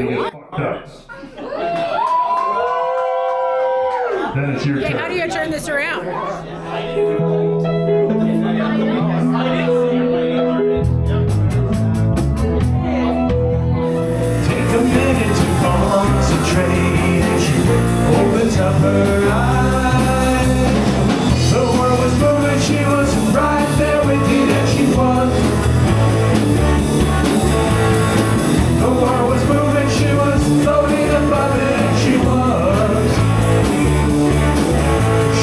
really fucked up. Then it's your turn. How do you turn this around? Take a minute to concentrate. She opens up her eyes. The world was moving, she was right there with you, that she was. The world was moving, she was floating above it, and she was.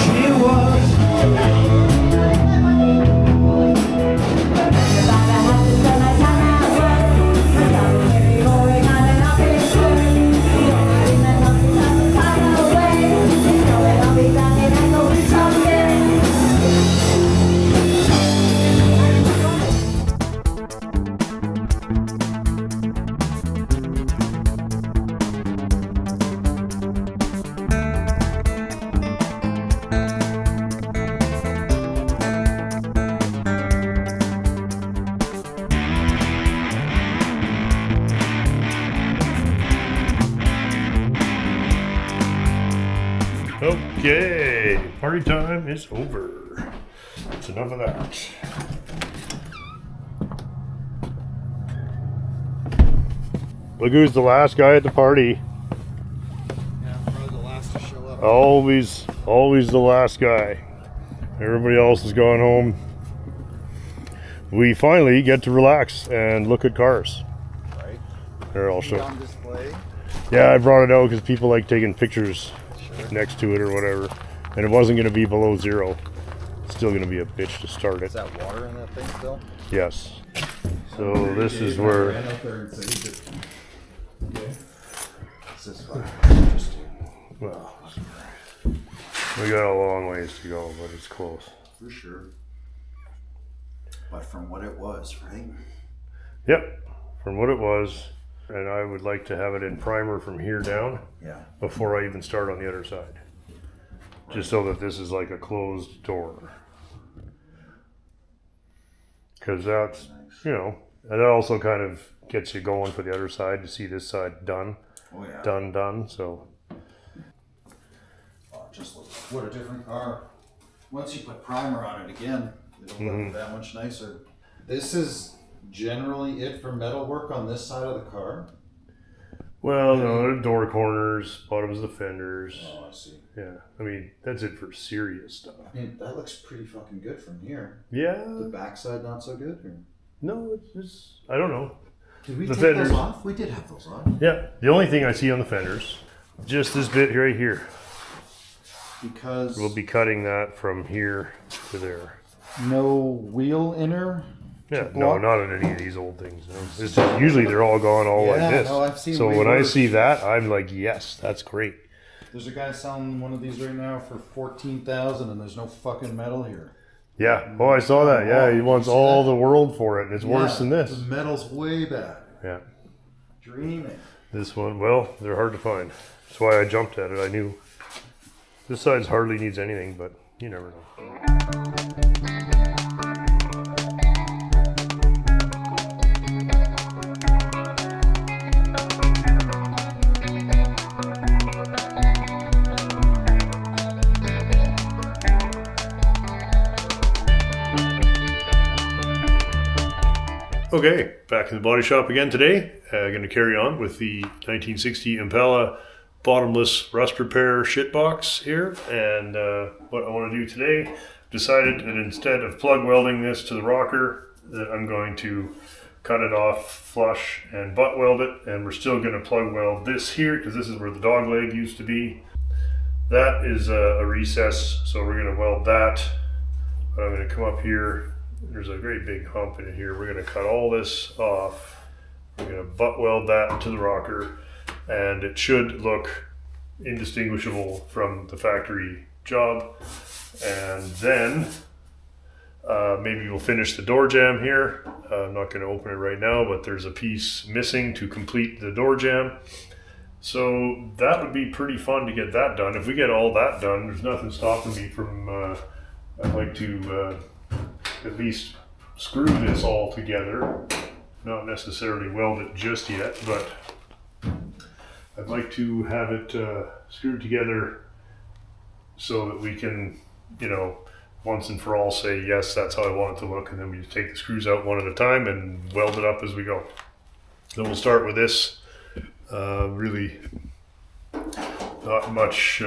She was. Okay, party time is over. That's enough of that. Look who's the last guy at the party. Yeah, probably the last to show up. Always the last guy. Everybody else is going home. We finally get to relax and look at cars. Right. Here, I'll show. On display. Yeah, I brought it out because people like taking pictures next to it or whatever, and it wasn't going to be below zero. It's still going to be a bitch to start it. Is that water in that thing still? Yes. So this is where. Well, we got a long ways to go, but it's close. For sure. But from what it was, right? Yep, from what it was, and I would like to have it in primer from here down. Yeah. Before I even start on the other side. Just so that this is like a closed door. Because that's, you know, and that also kind of gets you going for the other side to see this side done. Oh yeah. Done, so. Oh, just look, what a different car. Once you put primer on it again, it'll look that much nicer. This is generally it for metal work on this side of the car? Well, no, the door corners, bottoms of the fenders. Oh, I see. Yeah, I mean, that's it for serious stuff. I mean, that looks pretty fucking good from here. Yeah. The backside not so good? Or? No, it's I don't know. Did we The take fenders. those off? We did have those on. Yeah, the only thing I see on the fenders, just this bit right here. Because We'll be cutting that from here to there. no wheel inner? Yeah, no, block? not on any of these old things. No. It's just, usually they're all gone all like Yeah, this. no, I've seen so way when I worse. see that, I'm like, yes, that's great. There's a guy selling one of these right now for $14,000 and there's no fucking metal here. Yeah. Oh, I saw that. Yeah, he wants all the world for it, and it's worse than this. The metal's way bad. Yeah. Dreaming. This one, well, they're hard to find. That's why I jumped at it. I knew this side hardly needs anything, but you never know. Okay, back in the body shop again today. Going to carry on with the 1960 Impala bottomless rust repair shit box here. And what I want to do today, decided that instead of plug welding this to the rocker, that I'm going to cut it off flush and butt weld it. And we're still going to plug weld this here because this is where the dog leg used to be. That is a recess, so we're going to weld that. But I'm going to come up here. There's a great big hump in it here. We're going to cut all this off. We're going to butt weld that to the rocker, and it should look indistinguishable from the factory job. And then maybe we'll finish the door jamb here. I'm not going to open it right now, but there's a piece missing to complete the door jamb. So that would be pretty fun to get that done. If we get all that done, there's nothing stopping me from, I'd like to at least screw this all together. Not necessarily weld it just yet, but I'd like to have it screwed together so that we can, once and for all say, yes, that's how I want it to look, and then we just take the screws out one at a time and weld it up as we go. So we'll start with this. Really not much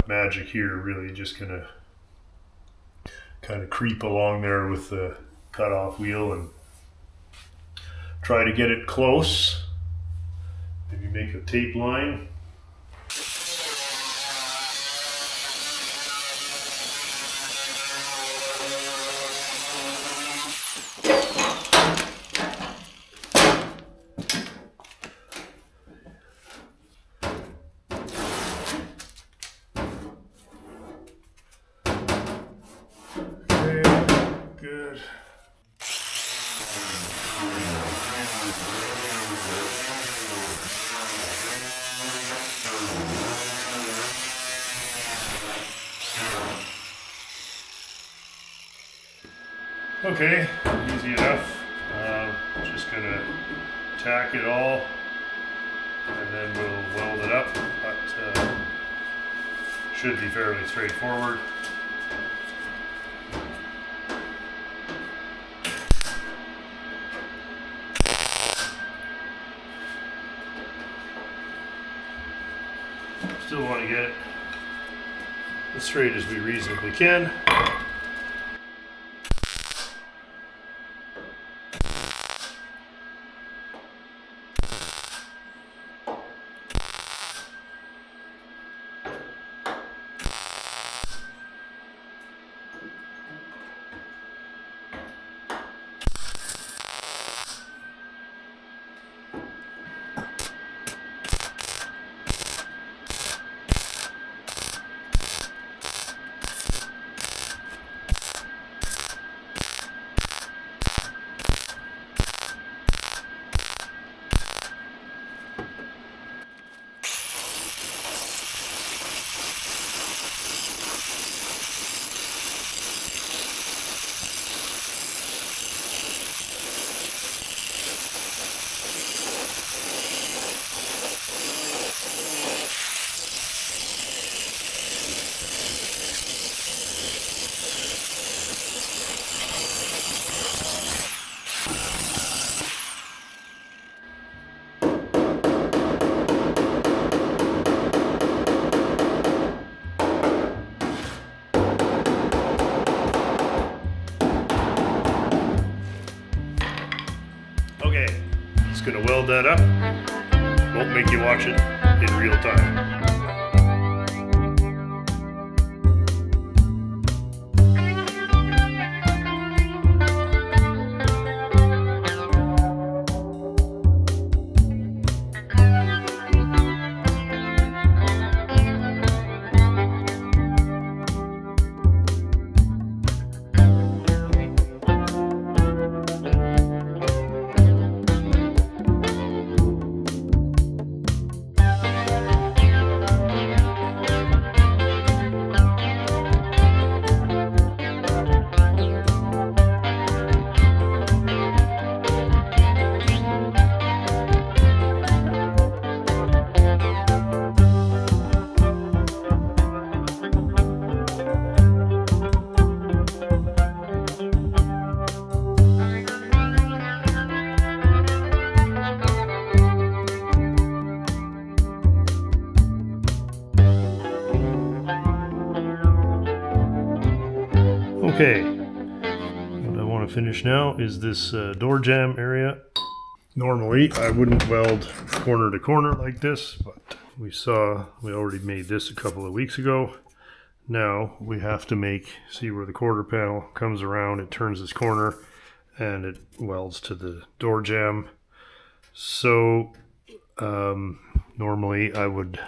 magic here, really just gonna kind of creep along there with the cutoff wheel and try to get it close. Maybe make a tape line. Good. Okay, easy enough. Just gonna tack it all and then we'll weld it up, but should be fairly straightforward. Still want to get it as straight as we reasonably can. Okay, just gonna weld that up. Won't make you watch it in real time. Okay, what I want to finish now is this door jamb area. Normally I wouldn't weld corner to corner like this, but we already made this a couple of weeks ago. Now we have to see where the quarter panel comes around, it turns this corner and it welds to the door jamb. So normally I would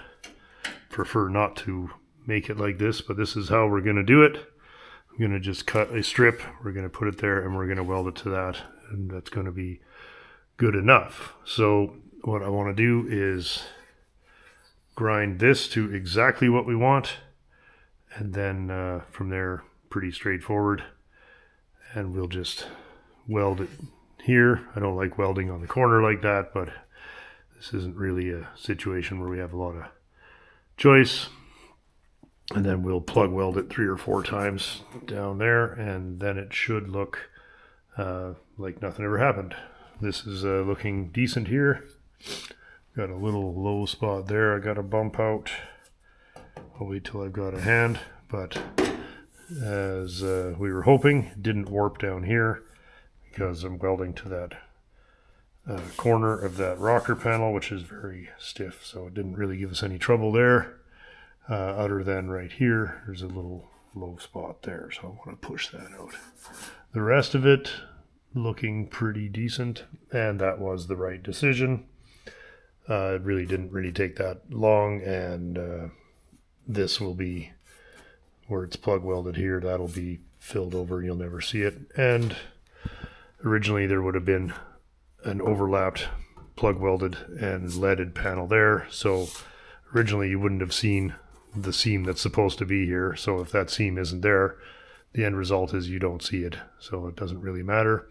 prefer not to make it like this, but this is how we're going to do it. I'm going to just cut a strip, we're going to put it there, and we're going to weld it to that, and that's going to be good enough. So what I want to do is grind this to exactly what we want, and then from there, pretty straightforward, and we'll just weld it here. I don't like welding on the corner like that, but This isn't really a situation where we have a lot of choice. And then we'll plug weld it 3 or 4 times down there, and then it should look like nothing ever happened. This is looking decent here. Got a little low spot there I got to bump out. I'll wait till I've got a hand, but as we were hoping, it didn't warp down here because I'm welding to that corner of that rocker panel, which is very stiff, so it didn't really give us any trouble there. Other than right here, there's a little low spot there, so I want to push that out. The rest of it looking pretty decent, and that was the right decision. It really didn't really take that long, and this will be where it's plug welded here. That'll be filled over, you'll never see it. And originally there would have been an overlapped plug welded and leaded panel there, so originally you wouldn't have seen the seam that's supposed to be here. So if that seam isn't there, the end result is you don't see it, so it doesn't really matter.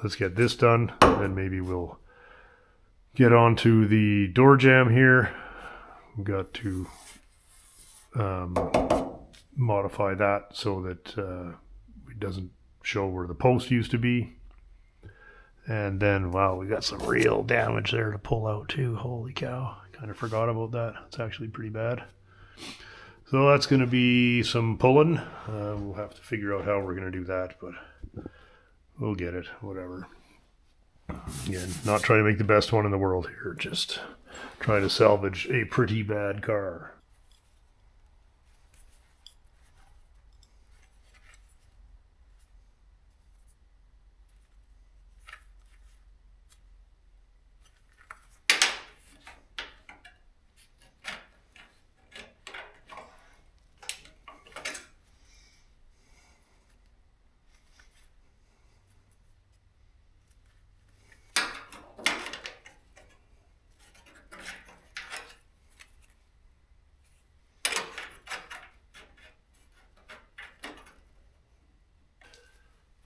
Let's get this done, and maybe we'll get on to the door jamb here. We've got to modify that so that it doesn't show where the post used to be. And then, wow, we got some real damage there to pull out too. Holy cow, kind of forgot about that. It's actually pretty bad. So that's going to be some pulling. We'll have to figure out how we're going to do that, but we'll get it, whatever. Again, not trying to make the best one in the world here, just trying to salvage a pretty bad car.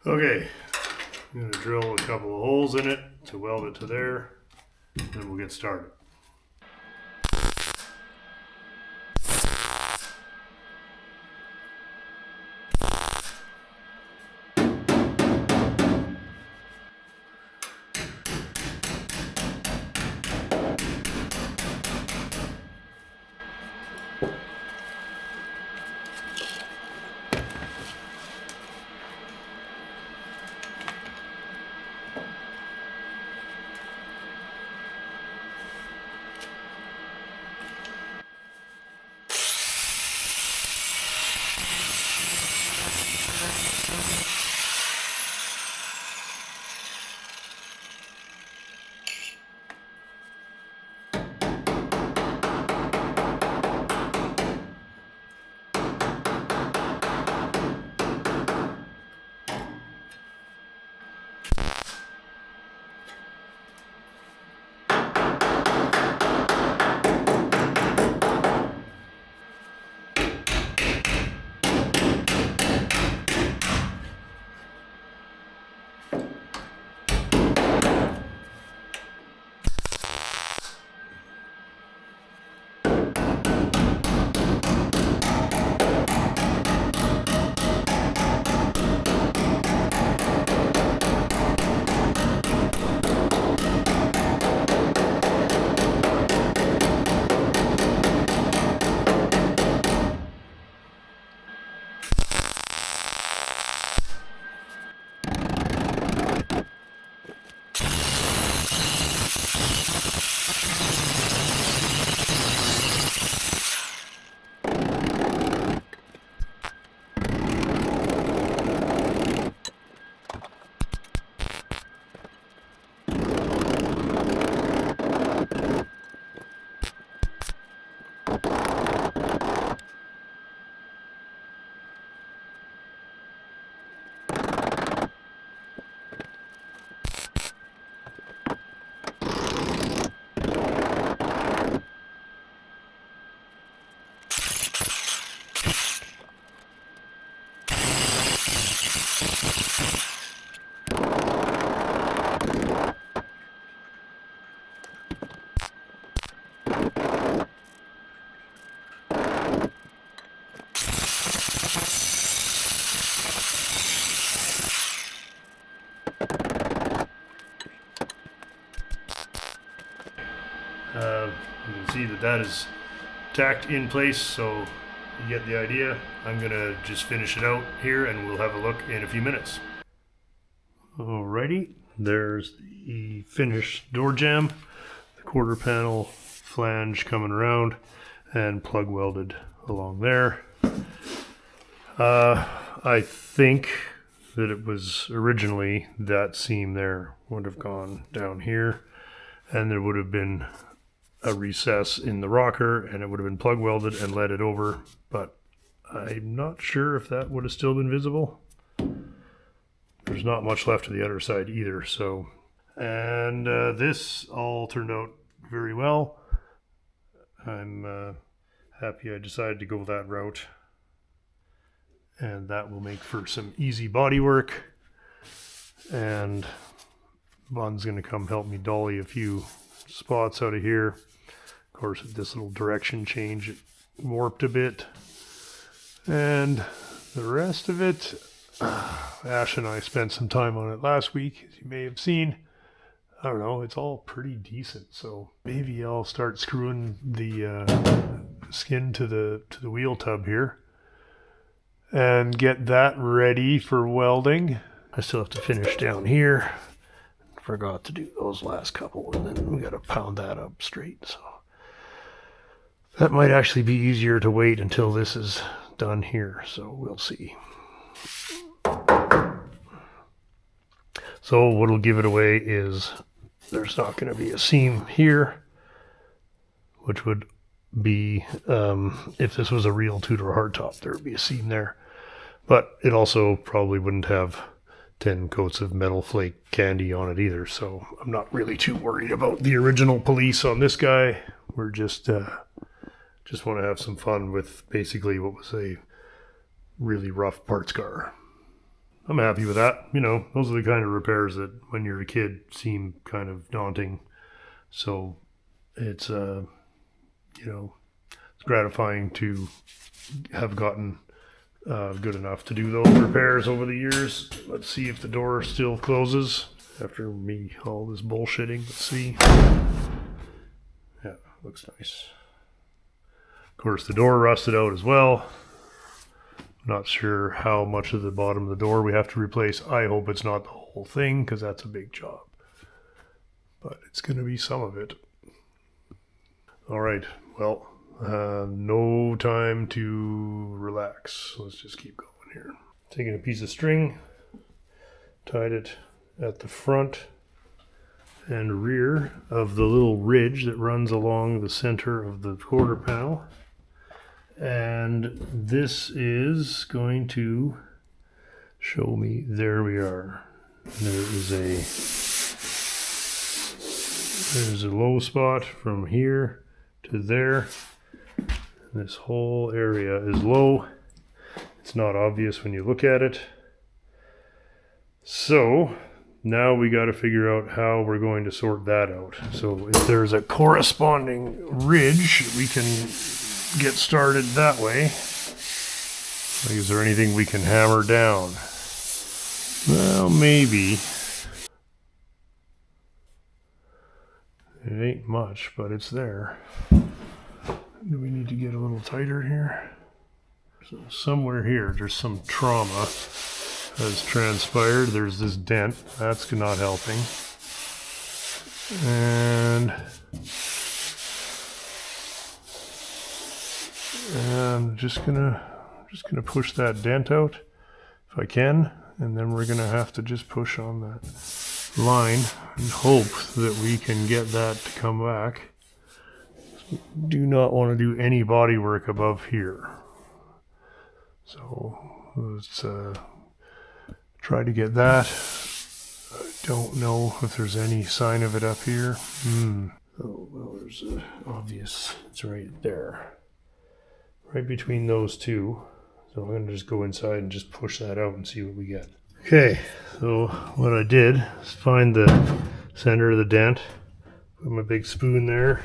Okay, I'm going to drill a couple of holes in it to weld it to there, then we'll get started. that is tacked in place, so you get the idea. I'm gonna just finish it out here and we'll have a look in a few minutes. Alrighty, there's the finished door jamb, the quarter panel flange coming around and plug welded along there. I think that it was originally that seam there would have gone down here, and there would have been a recess in the rocker and it would have been plug welded and led it over, but I'm not sure if that would have still been visible. There's not much left to the other side either, so. And this all turned out very well. I'm happy I decided to go that route, and that will make for some easy body work. And Bun's gonna come help me dolly a few spots out of here. Of course, with this little direction change, it warped a bit. And the rest of it, Ash and I spent some time on it last week, as you may have seen. I don't know, it's all pretty decent, so maybe I'll start screwing the skin to the wheel tub here and get that ready for welding. I still have to finish down here. Forgot to do those last couple, and then we got to pound that up straight, so that might actually be easier to wait until this is done here, so we'll see. So what'll give it away is there's not going to be a seam here, which would be, if this was a real two-door hardtop, there would be a seam there. But it also probably wouldn't have 10 coats of metal flake candy on it either, so I'm not really too worried about the original police on this guy. We're just want to have some fun with basically what was a really rough parts car. I'm happy with that. You know, those are the kind of repairs that when you're a kid seem kind of daunting. So it's, you know, it's gratifying to have gotten good enough to do those repairs over the years. Let's see if the door still closes after me all this bullshitting. Let's see. Yeah, looks nice. Of course, the door rusted out as well. Not sure how much of the bottom of the door we have to replace. I hope it's not the whole thing, because that's a big job. But it's going to be some of it. All right, well, no time to relax. Let's just keep going here. Taking a piece of string, tied it at the front and rear of the little ridge that runs along the center of the quarter panel. And this is going to show me, there we are. There's a low spot from here to there. This whole area is low. It's not obvious when you look at it. So now we got to figure out how we're going to sort that out. So if there's a corresponding ridge, we can get started that way. Like, is there anything we can hammer down? Well, maybe. It ain't much, but it's there. Do we need to get a little tighter here? So somewhere here, there's some trauma has transpired. There's this dent. That's not helping. And I'm just gonna push that dent out if I can, and then we're gonna have to just push on that line and hope that we can get that to come back. Do not want to do any body work above here, so let's try to get that. I don't know if there's any sign of it up here. Oh well, there's a obvious. It's right there. Right between those two. So I'm going to just go inside and just push that out and see what we get. Okay, so what I did is find the center of the dent, put my big spoon there,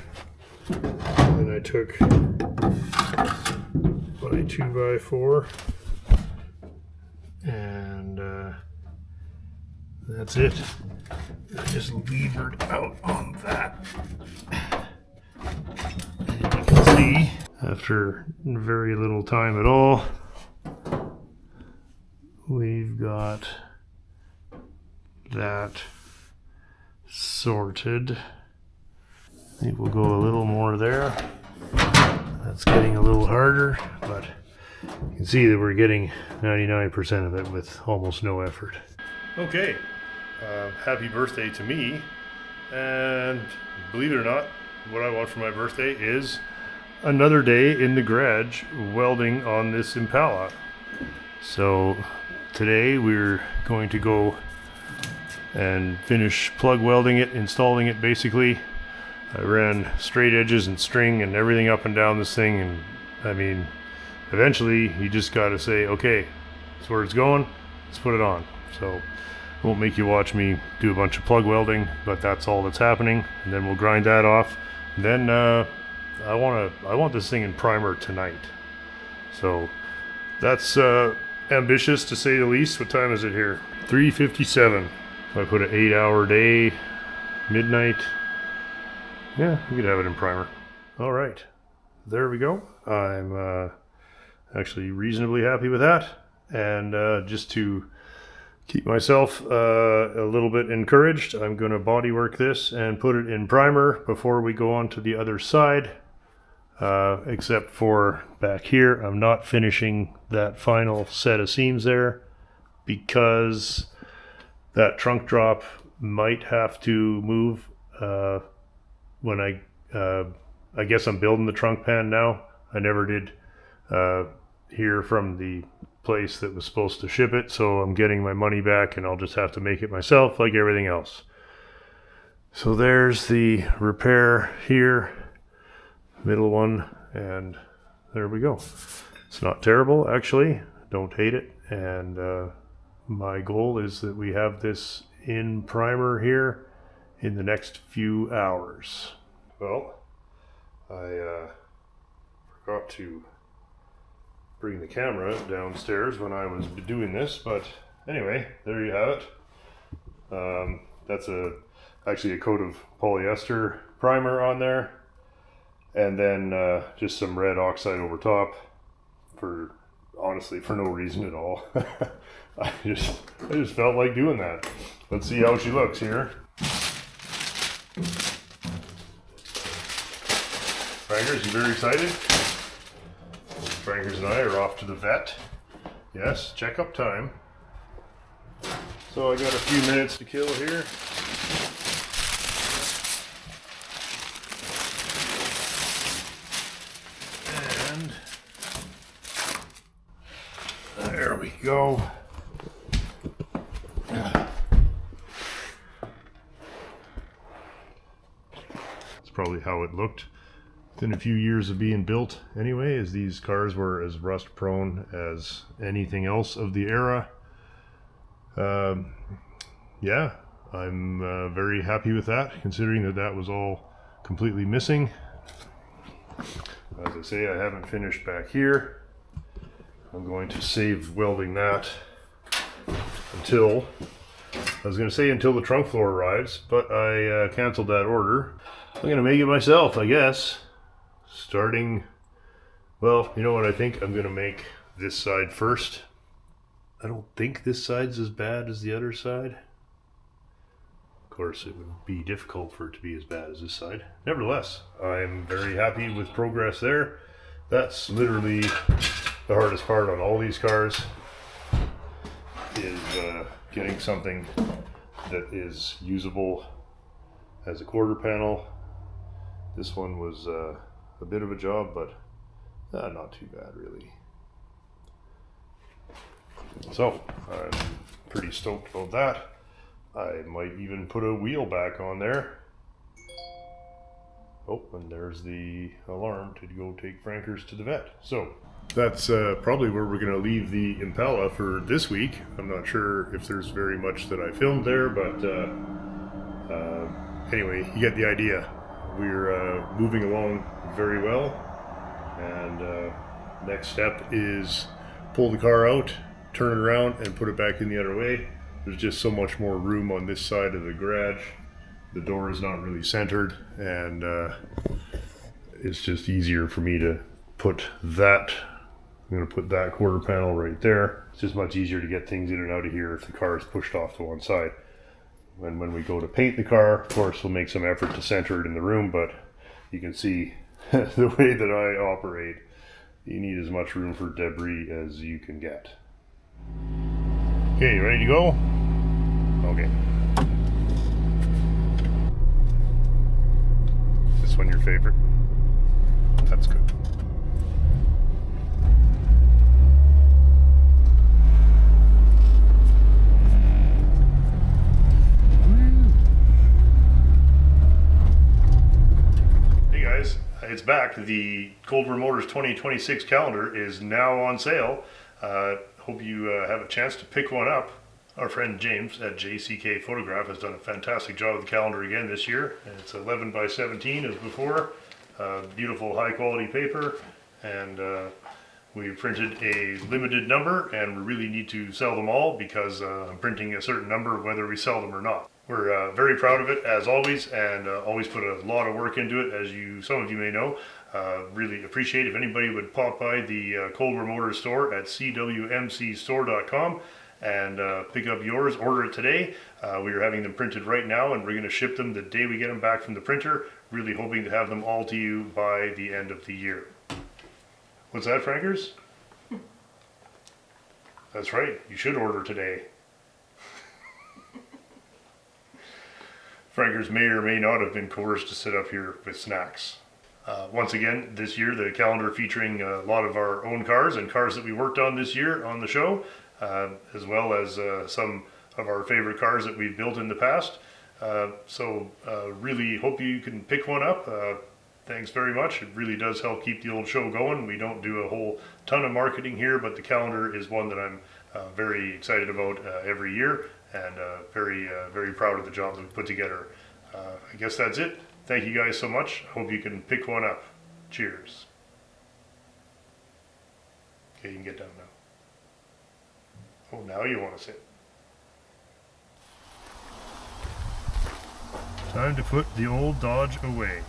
and I took my 2x4 and that's it. I just levered out on that. And see, after very little time at all, we've got that sorted. I think we'll go a little more there. That's getting a little harder, but you can see that we're getting 99% of it with almost no effort. Okay, happy birthday to me. And believe it or not, what I want for my birthday is another day in the garage welding on this Impala. So today we're going to go and finish plug welding it, installing it basically. I ran straight edges and string and everything up and down this thing, and I mean, eventually you just got to say, okay, that's where it's going, let's put it on. So I won't make you watch me do a bunch of plug welding, but that's all that's happening, and then we'll grind that off. And then I want this thing in primer tonight. So that's ambitious to say the least. What time is it here? 3:57. If I put an 8-hour day, midnight, yeah, we could have it in primer. All right, there we go. I'm actually reasonably happy with that. And just to keep myself a little bit encouraged, I'm going to bodywork this and put it in primer before we go on to the other side. Except for back here, I'm not finishing that final set of seams there because that trunk drop might have to move when I guess I'm building the trunk pan now. I never did hear from the place that was supposed to ship it, so I'm getting my money back and I'll just have to make it myself like everything else. So there's the repair here, middle one, and there we go. It's not terrible, actually. Don't hate it. And my goal is that we have this in primer here in the next few hours. Well, I forgot to bring the camera downstairs when I was doing this, but anyway, there you have it. That's actually a coat of polyester primer on there, and then just some red oxide over top honestly for no reason at all. I just felt like doing that. Let's see how she looks here. Frankers, you very excited? Frankers and I are off to the vet. Yes, checkup time. So I got a few minutes to kill here. And there we go. That's probably how it looked within a few years of being built anyway, as these cars were as rust prone as anything else of the era. Yeah, I'm very happy with that, considering that was all completely missing. As I say, I haven't finished back here. I'm going to save welding that until the trunk floor arrives, but I canceled that order. I'm going to make it myself, I guess. Starting, well, you know what I think? I'm going to make this side first. I don't think this side's as bad as the other side. Of course, it would be difficult for it to be as bad as this side. Nevertheless, I'm very happy with progress there. That's literally the hardest part on all these cars, is getting something that is usable as a quarter panel. This one was a bit of a job, but not too bad really. So I'm pretty stoked about that. I might even put a wheel back on there. Oh, and there's the alarm to go take Frankers to the vet. So that's probably where we're going to leave the Impala for this week. I'm not sure if there's very much that I filmed there, but anyway, you get the idea. We're moving along very well, and next step is pull the car out, turn it around, and put it back in the other way. There's just so much more room on this side of the garage. The door is not really centered, and it's just easier for me to put that. I'm going to put that quarter panel right there. It's just much easier to get things in and out of here if the car is pushed off to one side. And when we go to paint the car, of course, we'll make some effort to center it in the room, but you can see the way that I operate, you need as much room for debris as you can get. Okay, you ready to go? Okay. Is this one your favorite? That's good. It's back. The Coldwarm Motors 2026 calendar is now on sale. Hope you have a chance to pick one up. Our friend James at JCK Photograph has done a fantastic job with the calendar again this year. It's 11 by 17 as before. Beautiful high quality paper, and we printed a limited number, and we really need to sell them all because I'm printing a certain number whether we sell them or not. We're very proud of it as always, and always put a lot of work into it, as some of you may know. Really appreciate if anybody would pop by the Coldwarm Motors store at CWMCstore.com and pick up yours. Order it today. We are having them printed right now, and we're going to ship them the day we get them back from the printer. Really hoping to have them all to you by the end of the year. What's that, Frankers? That's right. You should order today. Frankers may or may not have been coerced to sit up here with snacks. Once again, this year, the calendar featuring a lot of our own cars and cars that we worked on this year on the show, as well as some of our favorite cars that we've built in the past. So really hope you can pick one up. Thanks very much. It really does help keep the old show going. We don't do a whole ton of marketing here, but the calendar is one that I'm very excited about every year, and very proud of the job that we put together. I guess that's it. Thank you guys so much. Hope you can pick one up. Cheers. Okay, you can get down now. Oh, now you want to sit. Time to put the old Dodge away.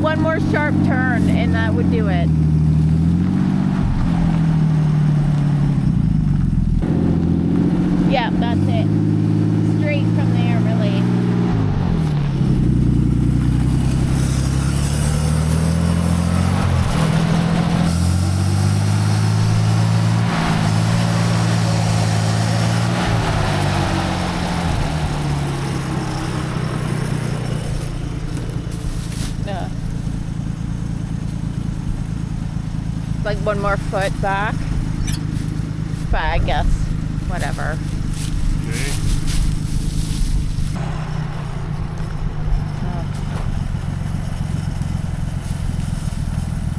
One more sharp turn and that would do it. Yeah, that's it. Straight from there, really. Like one more foot back. but I guess whatever. Okay.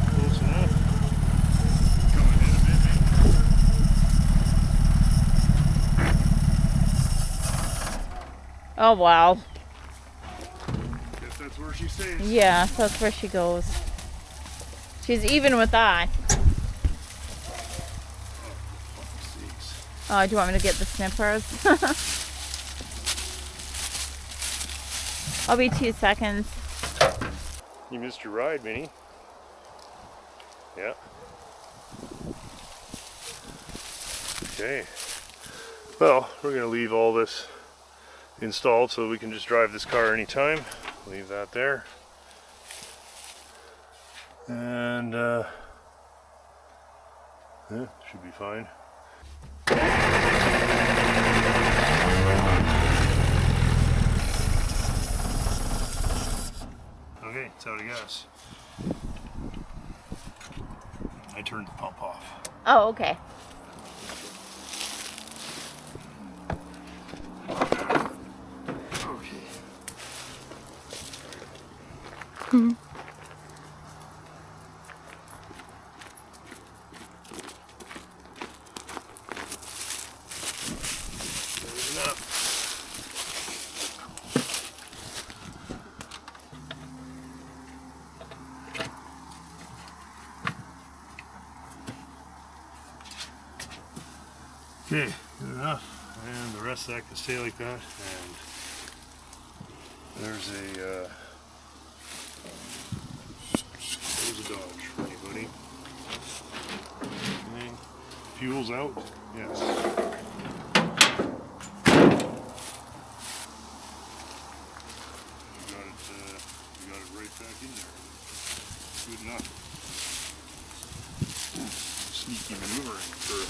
Close enough. Coming in a bit, maybe. Oh wow. Guess that's where she stays. Yeah, so that's where she goes. She's even with that. Oh, do you want me to get the snippers? I'll be 2 seconds. You missed your ride, Minnie. Yeah. Okay. Well, we're going to leave all this installed so we can just drive this car anytime. Leave that there. And yeah, should be fine. Okay, it's out of gas. I turned the pump off. Oh, okay. Okay. There's enough. Okay, good enough. And the rest of that can stay like that. And there's a Dodge for anybody. Okay. Fuel's out. Yes. We got it right back in there. Good enough. Sneaky maneuvering for a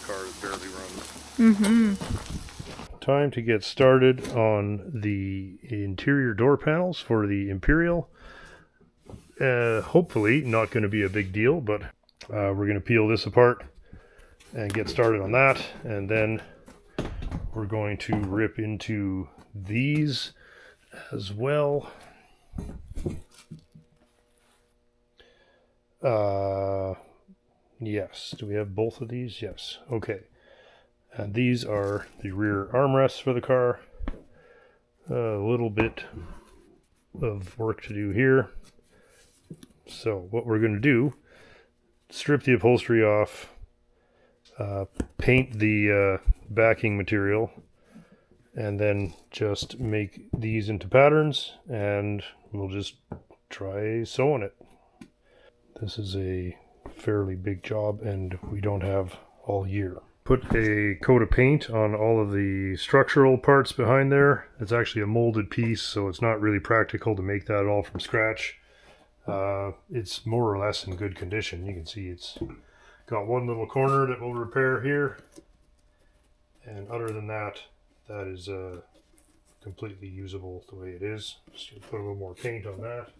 car that barely runs. Time to get started on the interior door panels for the Imperial. Hopefully not going to be a big deal, but we're going to peel this apart and get started on that, and then we're going to rip into these as well. Yes, do we have both of these? Yes. Okay. And these are the rear armrests for the car. A little bit of work to do here. So what we're going to do, strip the upholstery off, paint the backing material, and then just make these into patterns, and we'll just try sewing it. This is a fairly big job, and we don't have all year. Put a coat of paint on all of the structural parts behind there. It's actually a molded piece, so it's not really practical to make that all from scratch. It's more or less in good condition. You can see it's got one little corner that we'll repair here, and other than that, that is completely usable the way it is. Just gonna put a little more paint on that.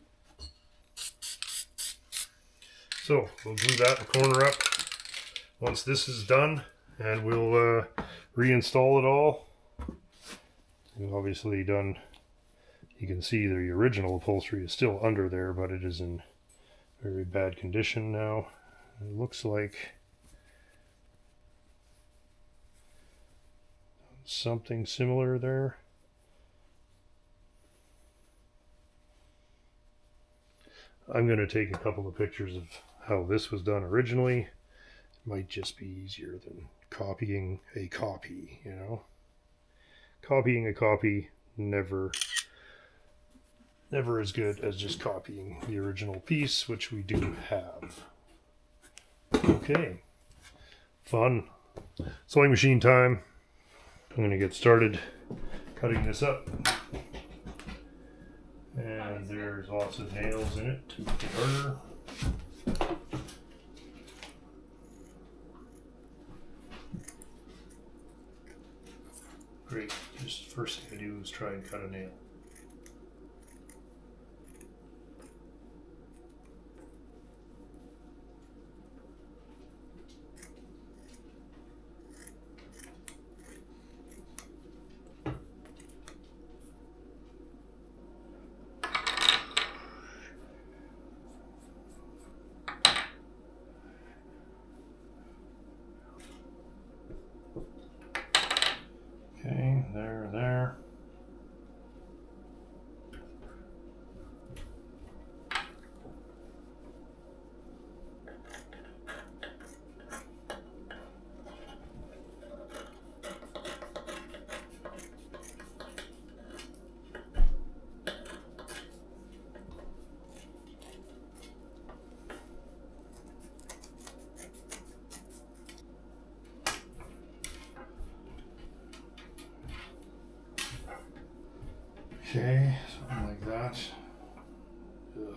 So we'll glue that corner up once this is done, and we'll reinstall it all. We've obviously done, you can see the original upholstery is still under there, but it is in very bad condition now. It looks like something similar there. I'm going to take a couple of pictures of how this was done originally. It might just be easier than copying a copy, you know. Copying a copy never as good as just copying the original piece, which we do have. Okay, fun sewing machine time. I'm going to get started cutting this up, and there's lots of nails in it to make it harder. Great, just first thing I do is try and cut a nail. there. Okay, something like that. Ugh.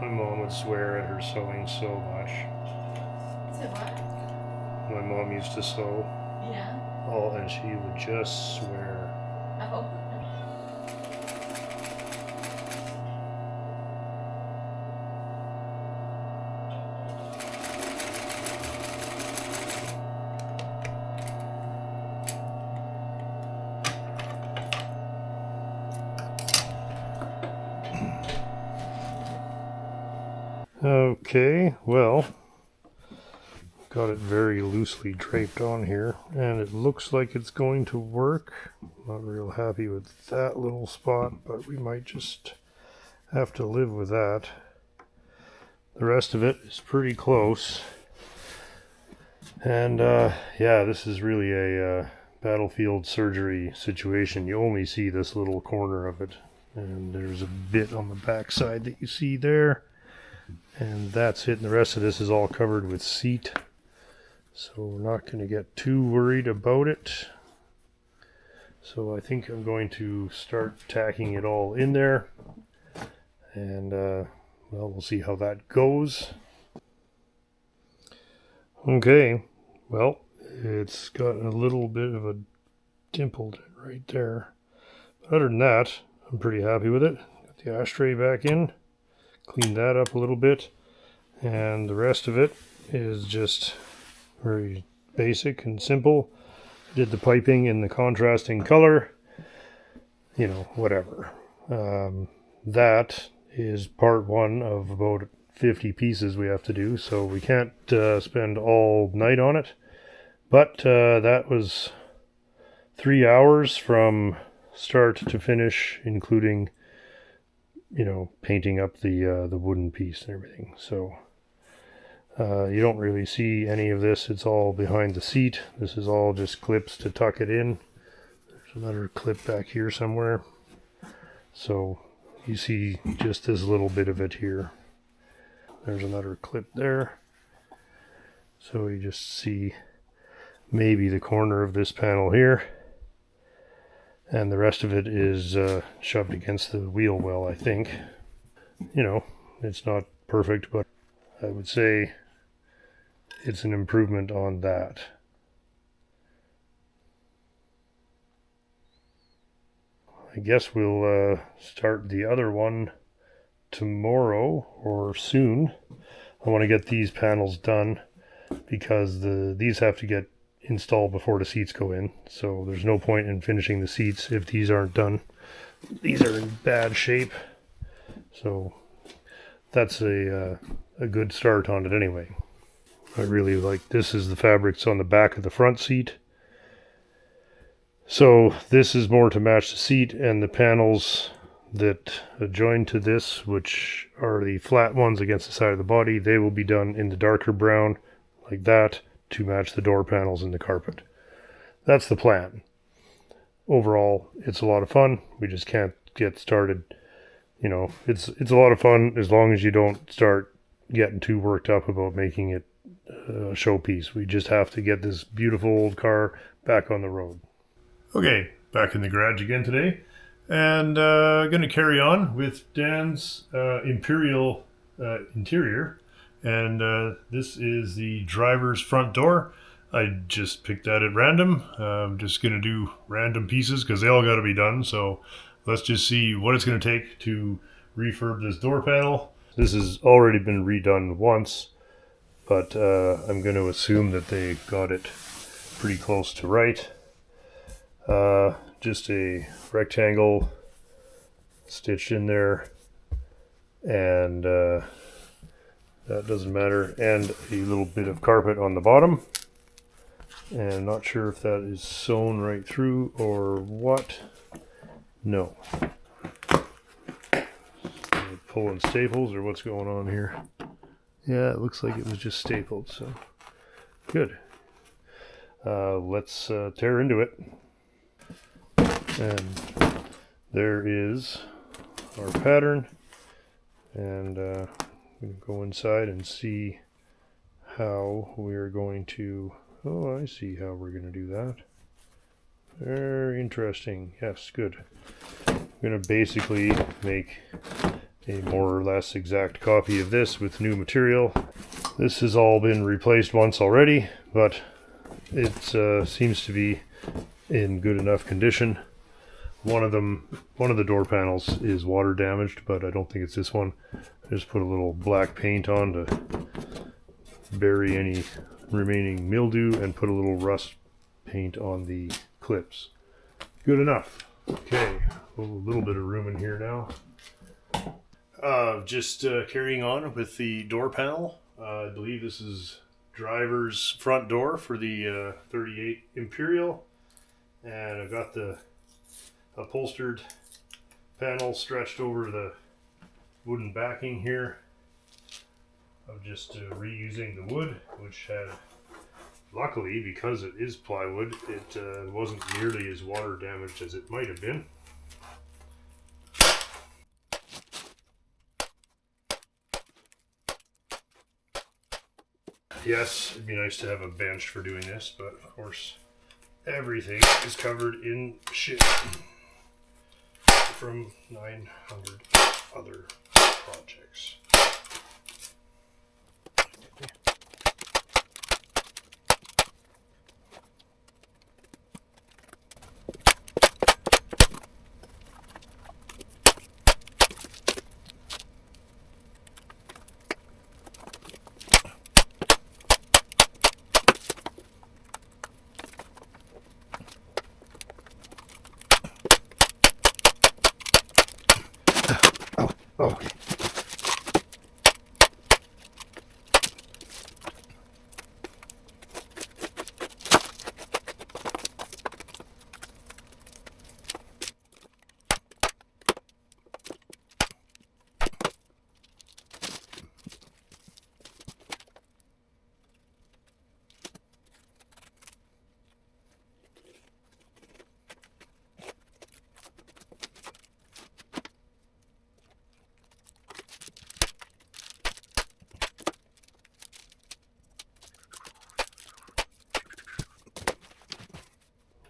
My mom would swear at her sewing so much. So what? My mom used to sew. Yeah. Oh, and she would just swear. Oh. Okay, well, got it very loosely draped on here, and it looks like it's going to work. Not real happy with that little spot, but we might just have to live with that. The rest of it is pretty close. And yeah, this is really a battlefield surgery situation. You only see this little corner of it, and there's a bit on the back side that you see there. And that's it, and the rest of this is all covered with seat, so we're not going to get too worried about it. So I think I'm going to start tacking it all in there, and well, we'll see how that goes. Okay, well, it's got a little bit of a dimple right there. But other than that, I'm pretty happy with it. Got the ashtray back in. Clean that up a little bit, and the rest of it is just very basic and simple. Did the piping in the contrasting color, you know, whatever. That is part one of about 50 pieces we have to do, so we can't spend all night on it, but that was 3 hours from start to finish, including you know, painting up the wooden piece and everything. So you don't really see any of this. It's all behind the seat. This is all just clips to tuck it in. There's another clip back here somewhere. So you see just this little bit of it here. There's another clip there. So you just see maybe the corner of this panel here. And the rest of it is shoved against the wheel well, I think. You know, it's not perfect, but I would say it's an improvement on that. I guess we'll start the other one tomorrow or soon. I want to get these panels done because these have to get installed before the seats go in. So there's no point in finishing the seats if these aren't done. These are in bad shape. So that's a good start on it anyway. I really like this is the fabrics on the back of the front seat. So this is more to match the seat, and the panels that join to this, which are the flat ones against the side of the body, they will be done in the darker brown like that to match the door panels and the carpet. That's the plan. Overall, it's a lot of fun. We just can't get started. You know, it's a lot of fun as long as you don't start getting too worked up about making it a showpiece. We just have to get this beautiful old car back on the road. Okay, back in the garage again today, and going to carry on with Dan's Imperial interior, and this is the driver's front door. I just picked that at random. I'm just going to do random pieces because they all got to be done, so let's just see what it's going to take to refurb this door panel. This has already been redone once, but I'm going to assume that they got it pretty close to right. Just a rectangle stitched in there, and that doesn't matter, and a little bit of carpet on the bottom, and I'm not sure if that is sewn right through or what. No. Pulling staples or what's going on here? Yeah, it looks like it was just stapled, so good. Let's tear into it. And there is our pattern, and I'm going to go inside and see how we're going to, oh, I see how we're going to do that. Very interesting. Yes, good. I'm going to basically make a more or less exact copy of this with new material. This has all been replaced once already, but it seems to be in good enough condition. One of the door panels is water damaged, but I don't think it's this one. I just put a little black paint on to bury any remaining mildew and put a little rust paint on the clips. Good enough. Okay, a little bit of room in here now. Just carrying on with the door panel. I believe this is driver's front door for the 38 Imperial, and I've got the upholstered panel stretched over the wooden backing here. I'm just reusing the wood, which had, luckily, because it is plywood, it wasn't nearly as water damaged as it might have been. Yes, it'd be nice to have a bench for doing this, but of course everything is covered in shit from 900 other projects. Oh.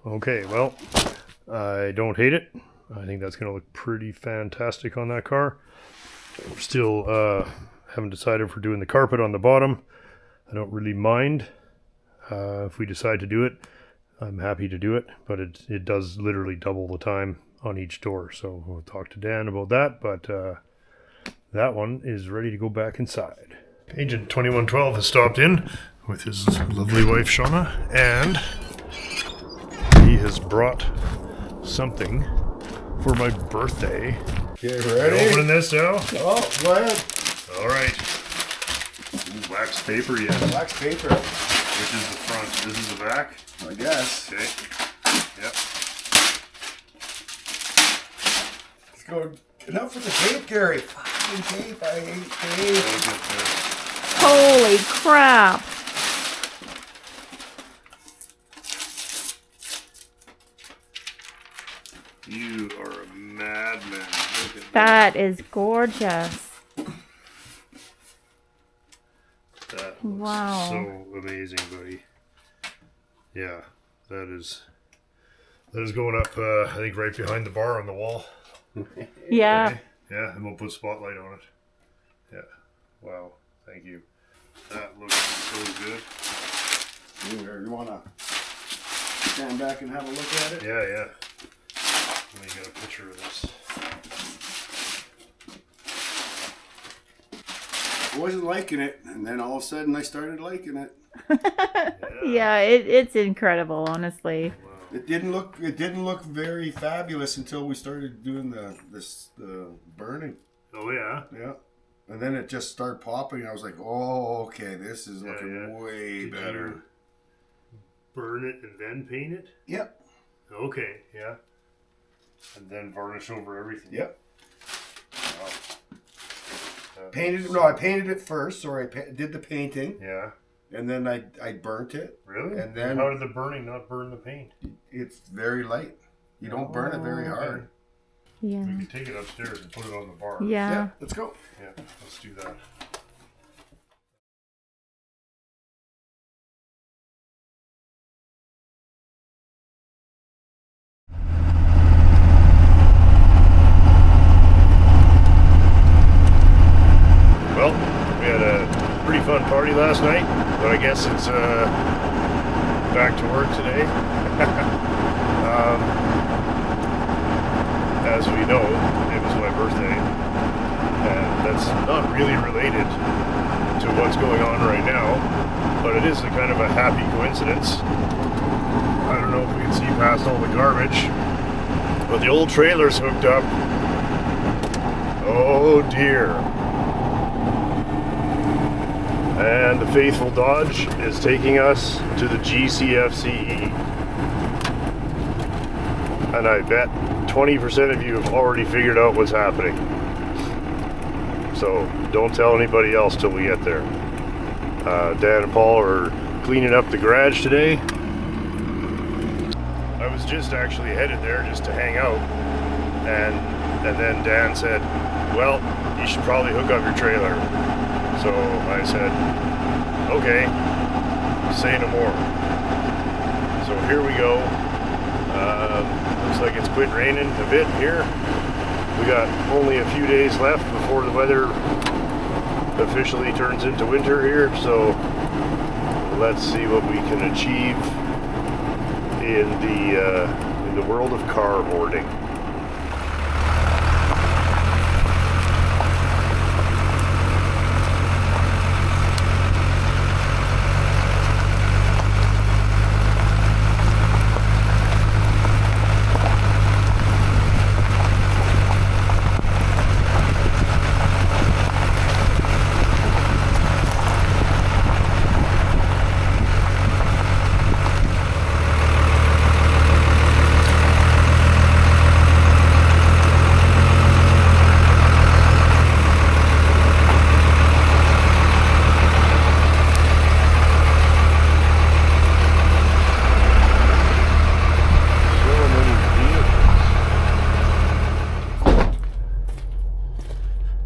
Okay, well, I don't hate it. I think that's going to look pretty fantastic on that car. We're still haven't decided if we're doing the carpet on the bottom. I don't really mind if we decide to do it. I'm happy to do it, but it does literally double the time on each door. So we'll talk to Dan about that, but that one is ready to go back inside. Agent 2112 has stopped in with his lovely wife Shauna, and he has brought something for my birthday. Okay, ready? Opening this now? Oh, go ahead. All right. Ooh, wax paper, yeah. Wax paper. Which is the front? This is the back? I guess. Okay. Yep. Let's go. Enough with the tape, Gary. Fucking tape. I hate tape. Look at this. Holy crap. You are a madman. Look at That is gorgeous. that. Looks Wow. so amazing, buddy. Yeah, that is going up. I think right behind the bar on the wall. Yeah. Yeah, and we'll put spotlight on it. Yeah. Wow. Thank you. That looks so good. You want to stand back and have a look at it? Yeah, yeah. Let me get a picture of this. I wasn't liking it, and then all of a sudden I started liking it. Yeah, it's incredible, honestly. It didn't look very fabulous until we started doing the burning. Oh yeah. Yeah. And then it just started popping, and I was like, oh, okay, this is looking way Did better. you burn it and then paint it? Yep. Okay, yeah. And then varnish over everything. Yep. Wow. That Painted. looks- No, I painted it first, or I did the painting, Yeah. and then I burnt it. Really? And then- how did the burning not burn the paint? It's very light. You don't burn it very Oh, okay. hard. We Yeah. can take it upstairs and put it on the bar. Yeah. Let's go. Yeah, let's do that. Well, we had a pretty fun party last night, but I guess it's back to work today. As we know, it was my birthday, and that's not really related to what's going on right now, but it is a kind of a happy coincidence. I don't know if we can see past all the garbage, but the old trailer's hooked up. Oh dear. And the faithful Dodge is taking us to the GCFCE. And I bet 20% of you have already figured out what's happening. So don't tell anybody else till we get there. Dan and Paul are cleaning up the garage today. I was just actually headed there just to hang out. And then Dan said, well, you should probably hook up your trailer. So I said, okay, say no more. So here we go. Looks like it's quit raining a bit here. We got only a few days left before the weather officially turns into winter here. So let's see what we can achieve in the world of car hoarding.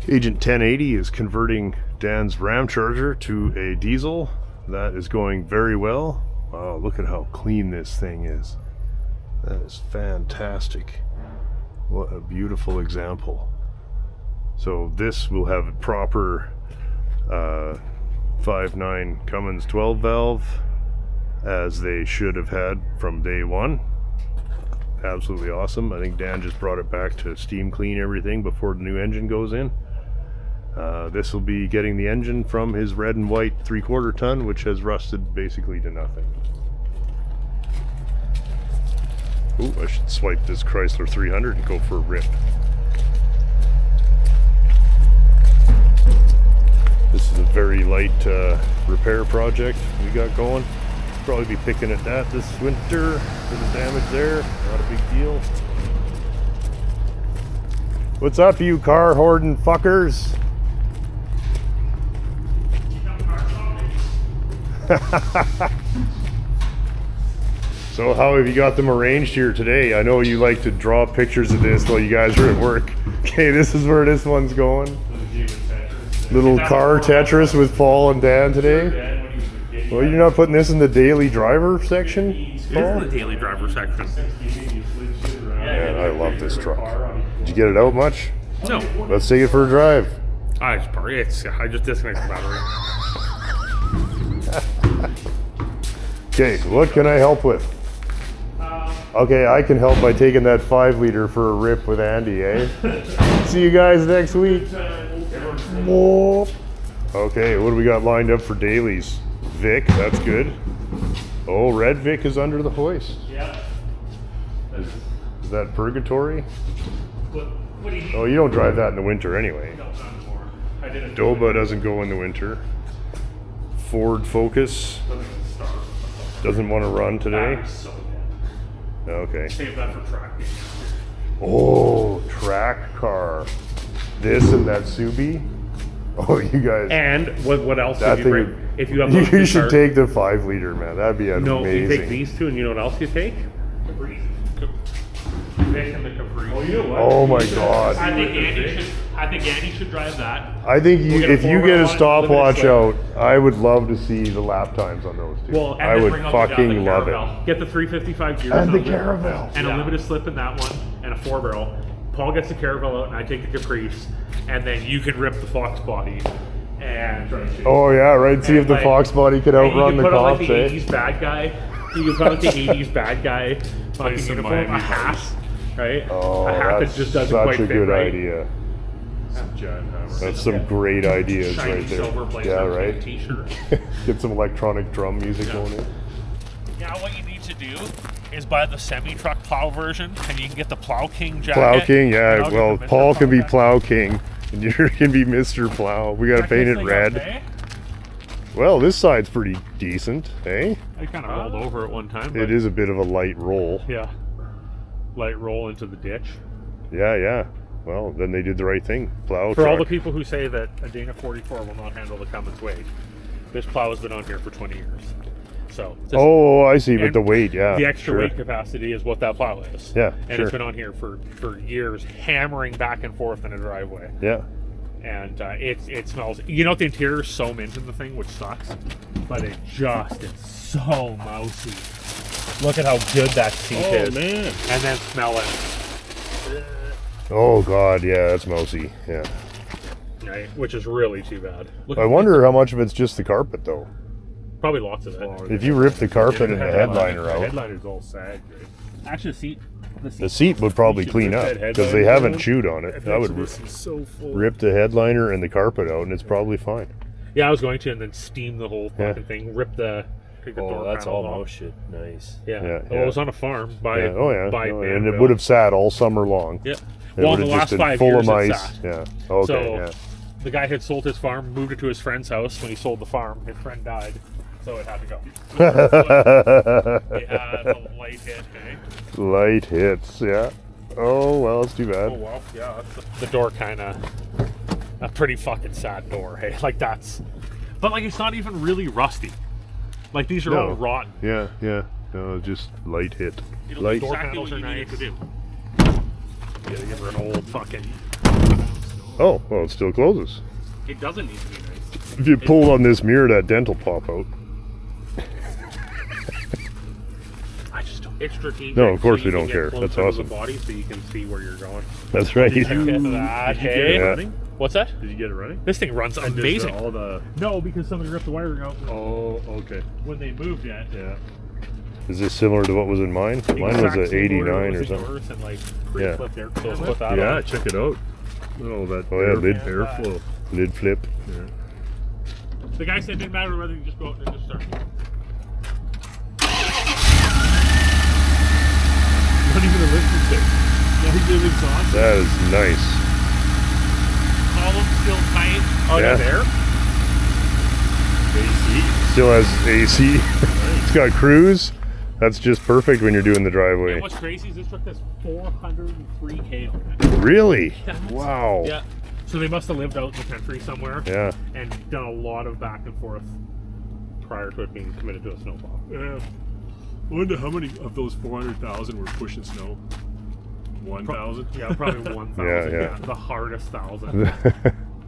Agent 1080 is converting Dan's Ram Charger to a diesel. That is going very well. Wow, look at how clean this thing is. That is fantastic. What a beautiful example. So this will have a proper 5.9 Cummins 12 valve, as they should have had from day one. Absolutely awesome. I think Dan just brought it back to steam clean everything before the new engine goes in. This will be getting the engine from his red and white 3/4 ton, which has rusted basically to nothing. Ooh, I should swipe this Chrysler 300 and go for a rip. This is a very light repair project we got going. Probably be picking at that this winter. Little damage there, not a big deal. What's up, you car hoarding fuckers? So how have you got them arranged here today? I know you like to draw pictures of this while you guys are at work. Okay, this is where this one's going. Little car Tetris with Paul and Dan today. Well, you're not putting this in the daily driver section, Paul? The daily driver section. Man, I love this truck. Did you get it out much? No. Let's take it for a drive. I just disconnected the battery. Okay, what can I help with? Okay, I can help by taking that 5 liter for a rip with Andy, eh? See you guys next week. Okay, what do we got lined up for dailies? Vic, that's good. Oh, Red Vic is under the hoist. Yeah. Is that purgatory? What do you need? Oh, you don't drive that in the winter anyway. No, not anymore. I didn't. Doba doesn't go in the winter. Ford Focus doesn't want to run today. So Okay. save that for tracking. Oh, track car. This and that Subi. Oh, you guys. And what else That did you thing bring? would- If you have You those should cars- take the 5 liter, man. That'd be amazing. No, you take these two, and you know what else you take? Capri. Vic and the Capri. Oh, you know what? Oh my God. I think Andy should drive that. I think We'll get a if you four-wheel get a on it, stopwatch limited out, I would love to see the lap times on those two. Well, and I then would bring out fucking the love caravel. it. Get the 355 gears And the on it, caravel. and a limited slip in that one, and a 4-barrel. Paul gets the caravel out, and I take the Caprice, and then you can rip the Fox body and try to shoot. Oh yeah, right. See if the like- Fox body could And you outrun can the put on like cops, the eh? 80s bad guy. You can put on like the 80s bad guy fucking some uniform, Miami a hat, right? Oh, a hat that's that just doesn't such quite a fit good right. idea. Jackhammer. That's some great ideas Shiny right there. silver blazer Yeah, and right. T-shirt. Get some electronic drum music going in. Now what you need to do is buy the semi-truck plow version, and you can get the Plow King jacket. Plow King, and yeah. I'll get Well, the Mr. Paul can be jacket. Plow King, and you can be Mr. Plow. We gotta Check paint this it thing red. out, eh? Well, this side's pretty decent, eh? I kind of rolled over at one time. It is a bit of a light roll. Yeah. Light roll into the ditch. Yeah. Well, then they did the right thing. Plow For all truck. the people who say that a Dana 44 will not handle the Cummins weight, this plow has been on here for 20 years. So this, Oh, I see. But and the weight, yeah. the extra sure. weight capacity is what that plow is. Yeah, and sure. it's been on here for years, hammering back and forth in a driveway. Yeah. And it smells. You know, the interior is so mint in the thing, which sucks, but it just is so mousy. Look at how good that seat is, man. and then smell it. Oh God, yeah, that's mousy. Yeah. Right, which is really too bad. Look I at wonder how much of it's just the carpet, though. probably lots of it. If you rip the carpet and the headliner The out, headliner's all sagged. Right? Actually, the seat would probably should clean rip up that because they headliner haven't out. chewed on it. I would This is so full. rip the headliner and the carpet out, and it's probably fine. Yeah, I was going to, and then steam the whole Yeah. fucking thing. Rip the. Take the Oh, door that's panel all off. shit. Nice. Yeah. Yeah, Well, yeah. it was on a farm by. Yeah. Oh yeah. By Oh, and it Manville. would have sat all summer long. Yeah. It Well, would in the have last just been 5 full years, of it mice. sat. Yeah. Okay. So yeah. the guy had sold his farm, moved it to his friend's house. When he sold the farm, his friend died, so it had to go. It had a light hit. Eh? Light hits. Yeah. Oh well, it's too bad. Oh well, yeah. The door kind of a pretty fucking sad door. Hey, like that's, but like it's not even really rusty. Like these are No. all rotten. Yeah. No, just light hit. It'll Light. door panels are nice. To do. Gotta give her an old fucking. Oh well, it still closes. It doesn't need to be nice. If you pull on this mirror, that dent will pop out. I just don't It's strategic. No, of course so you we can don't get care. closer That's to awesome. The body, so you can see where you're going. That's right. Did you That, get hey. it Yeah. running? What's that? Did you get it running? This thing runs And does amazing. all the No, because somebody ripped the wiring out oh okay. when they moved it. Yeah. Is this similar to what was in mine? Mine was Exact a same 89 order, it or was something. indoors and like Yeah. pre-flipped air. So put that Yeah, on. check it out. Oh, that Oh, yeah, lid. airflow. Lid flip. Yeah. The guy said it didn't matter whether you just go out and just start. Not even a lifting stick. Everything's awesome. That is nice. Column still tight. Oh, Yeah. there. AC. Still has AC. It's got cruise. That's just perfect when you're doing the And driveway. what's crazy is this truck has 403K on it. Really? Yeah. Wow. Yeah. So they must have lived out in the country somewhere Yeah. and done a lot of back and forth prior to it being committed to a snowplow. Yeah. I wonder how many of those 400,000 were pushing snow. 1,000. Yeah, probably 1,000. Yeah, yeah. The hardest 1,000.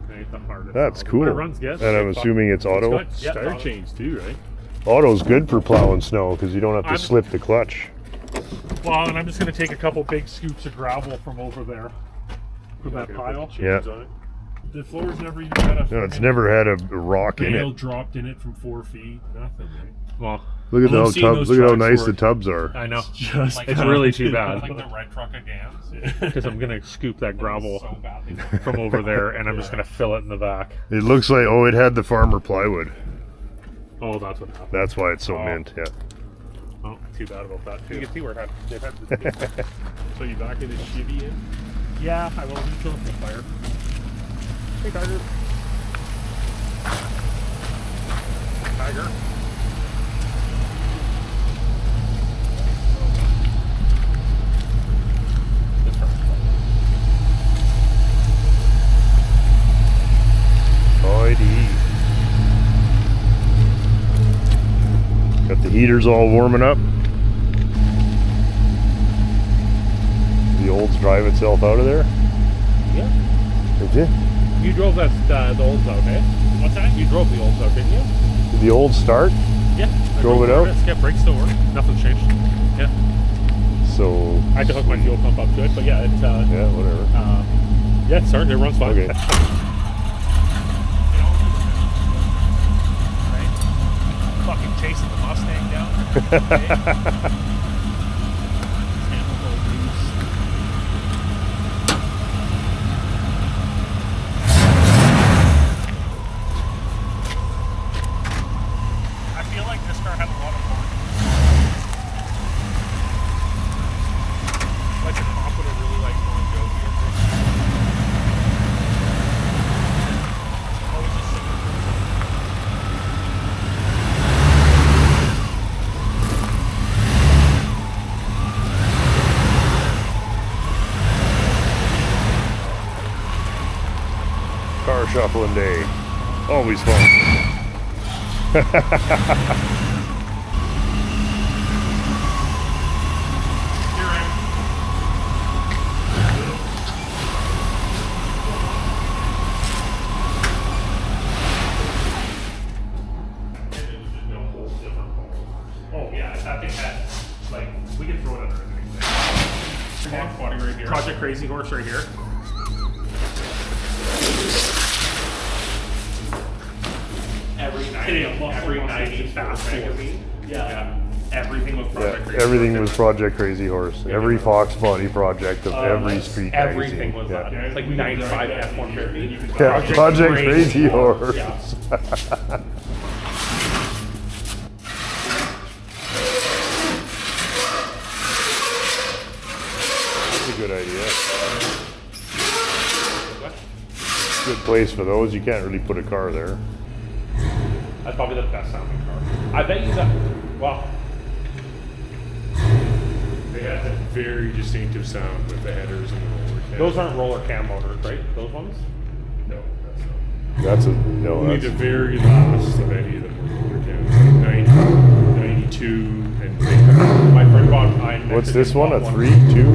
Right, the hardest. That's 1,000. cool. But it runs good. And I'm assuming it's auto. good. Yeah, Tire auto. change too, right? Auto's good for plowing snow because you don't have to I'm- slip the clutch. Well, and I'm just going to take a couple big scoops of gravel from over there for that pile. Yeah. On it. The floor's never even got a No, it's never had a rock in bale it. dropped in it from 4 feet. Nothing, right? Well, Look at Well, how I've seen tubs. those Look at how trucks nice where- the tubs are. I know. Just Like, it's really too bad. bad. Like the red truck of Gams. Because I'm going to scoop that gravel So badly. from over there and I'm just going to fill it in the back. It looks like it had the farmer plywood. Oh, that's what happened. That's why it's so Oh. mint. Yeah. Oh, too bad about that. You can see where it had. They've had So you back in the Chevy in? yeah, I will be killing the fire. Hey, Tiger. Tiger. Tidy. Got the heaters all warming up. The olds drive itself out of there. Yeah. Did you? You drove that the olds out, eh? What's that? You drove the olds out, didn't you? Did the olds start? Yeah. I Drove it through out? Yeah, brakes still work. Nothing's changed. Yeah. So. I had to hook my fuel pump up to it, but yeah, it's Yeah, whatever. yeah, sorry, it runs fine. Okay. Fucking chasing the Mustang down. I feel like this car had a lot of fun. Like a comp would have really liked going Joe here. Always just sitting there. Car shuffling day. Always fun. Oh yeah, that thing had like we can throw it under anything. Body right here. Project Crazy Horse right here. Every 90 Fast magazine. Yeah. Everything was Yeah, Project Crazy everything Horse. was Project Crazy Horse. Every Fox body project of every Like, street everything magazine. was yeah. that. It's like 95 F-150. Yeah, Project Crazy Horse. Yeah. That's a good idea. Good place for those. You can't really put a car there. That's probably the best sounding car. I bet you that. Well, They had a very distinctive sound with the headers and the roller cam. those aren't roller cam motors, right? Those ones? No, that's not. That's a no. Only That's the very last of any of them were roller cams. Like 90, 92, and My friend bought. what's this one? A 3, 2?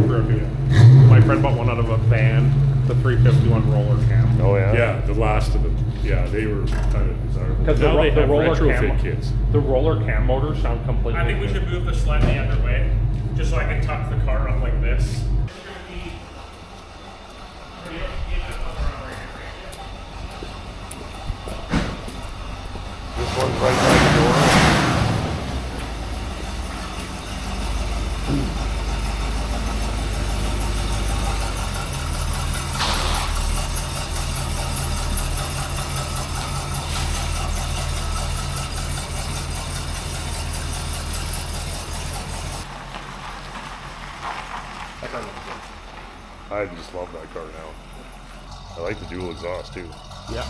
My friend bought one out of a van, the 351 roller cam. Oh yeah. yeah, the last of them. Yeah, they were kind of bizarre. Because Now they the have roller retrofit cam, kits. the roller cam motors sound completely. I think we should move the sled the other way. just so I can tuck the car up like this. This one's right by the door. I just love that car now. I like the dual exhaust too. Yeah.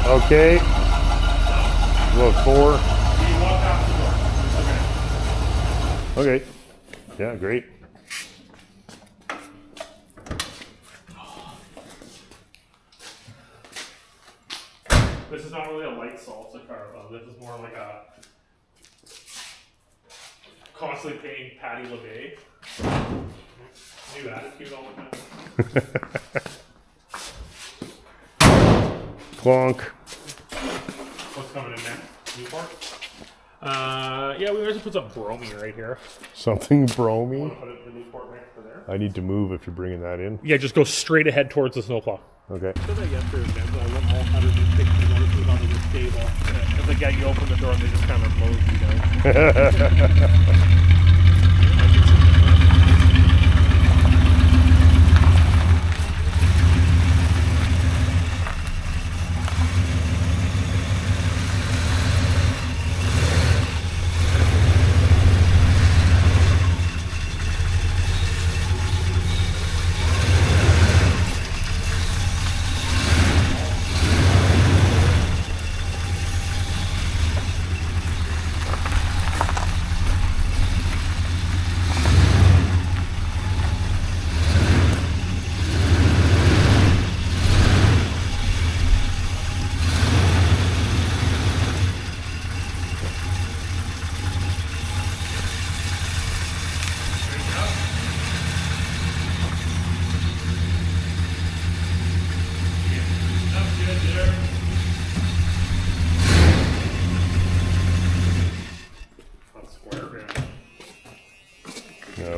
Okay. Look, 4. Okay. Yeah, great. This is not really a light salsa car, though. This is more like a constantly paying Patty LeVay. New attitude all the time. Clonk. What's coming in next? Newport? Yeah, we might as well put some bromine right here. Something bromy. Put it in the Newport right for there. I need to move if you're bringing that in. Yeah, just go straight ahead towards the snowplow. Okay. Did I get there again? I went all 160 horses onto this table. Because again, you open the door and they just kind of mow you down.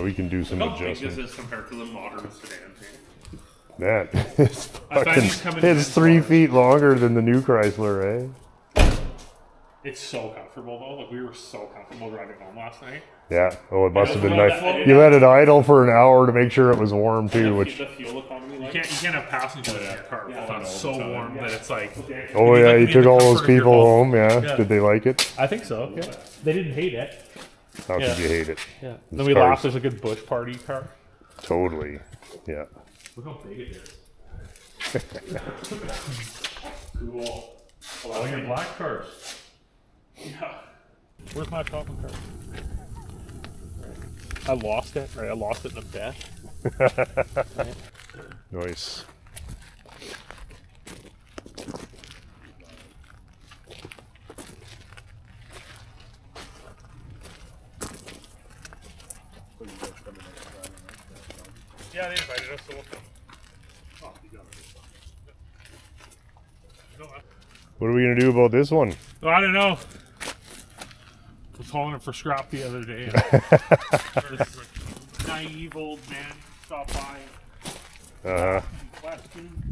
We can do some How big adjustments. is this compared to the modern sedan? That is I find these fucking. come in It's men's 3 cars. feet longer than the new Chrysler, eh? It's so comfortable though. Like we were so comfortable driving home last night. Yeah. Oh, it must have been Well, nice. that- You let it idle for an hour to make sure it was warm too, which. The fuel economy. You can't have passengers in your car. It's so warm that it's like. Oh You'd yeah, like to you be in took the all comfort those of your people home. home. Yeah. Yeah. Did they like it? I think so. Yeah. They didn't hate it. How Yeah. could you hate it? Yeah. This Then we car's- laughed. There's a good bush party car. Totally. Yeah. Look how big it is. Cool. All your black cars. Yeah. Where's my shopping cart? I lost it. Right, I lost it in a bet. Right. Nice. Yeah, they invited us, so we'll come. Oh, you got it. What are we gonna do about this one? Oh, I don't know. I was hauling it for scrap the other day. There's a naive old man stopped by. Uh huh. Question.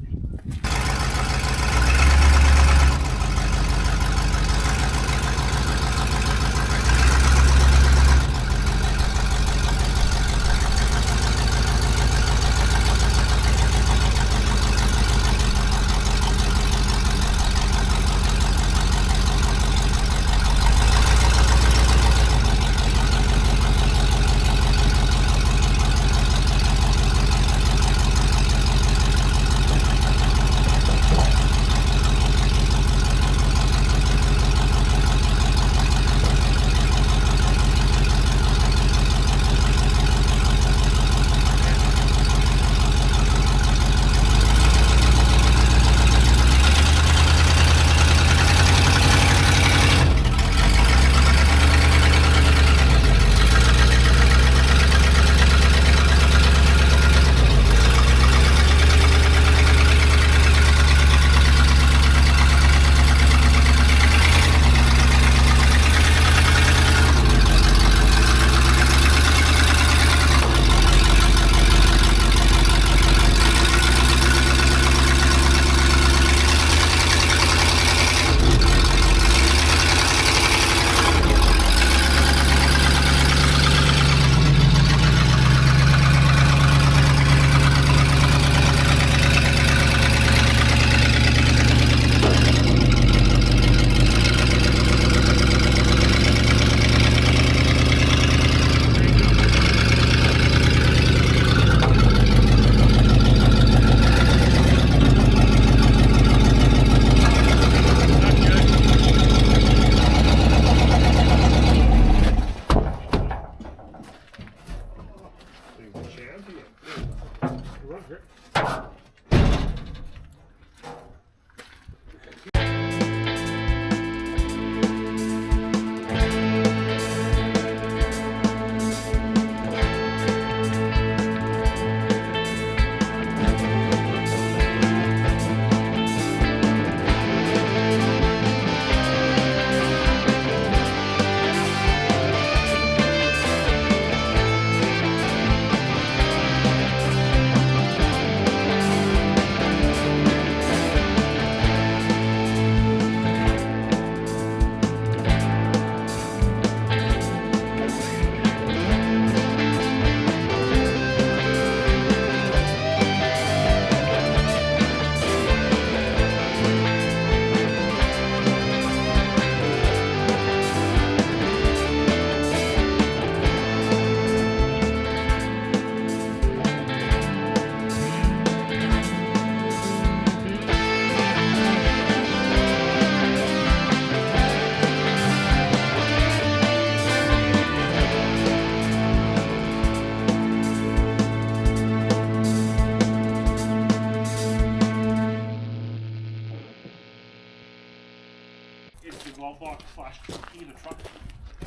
It's the glove box / key in the trunk.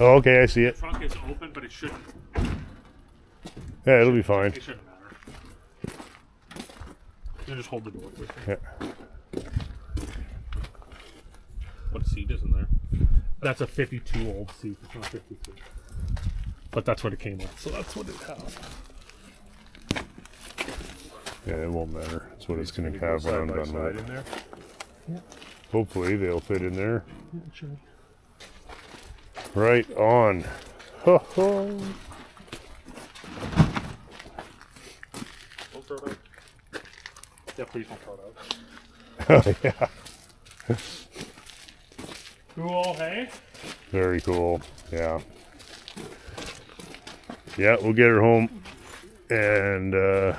Oh, okay, I see The it. trunk is open, but it shouldn't. Yeah, it'll be fine. It shouldn't matter. You just hold the door with it. Yeah. What seat is in there? That's a 52 old seat. It's not 52. But that's what it came with. So that's what it has. Yeah, it won't matter. That's what it's going to have when I'm done with it. in there. Hopefully they'll fit in there. Yeah, sure. Right on. Ho ho. Don't throw it out. Yeah, please don't throw it out. Oh, yeah. Cool, hey? Very cool. Yeah. Yeah, we'll get her home and And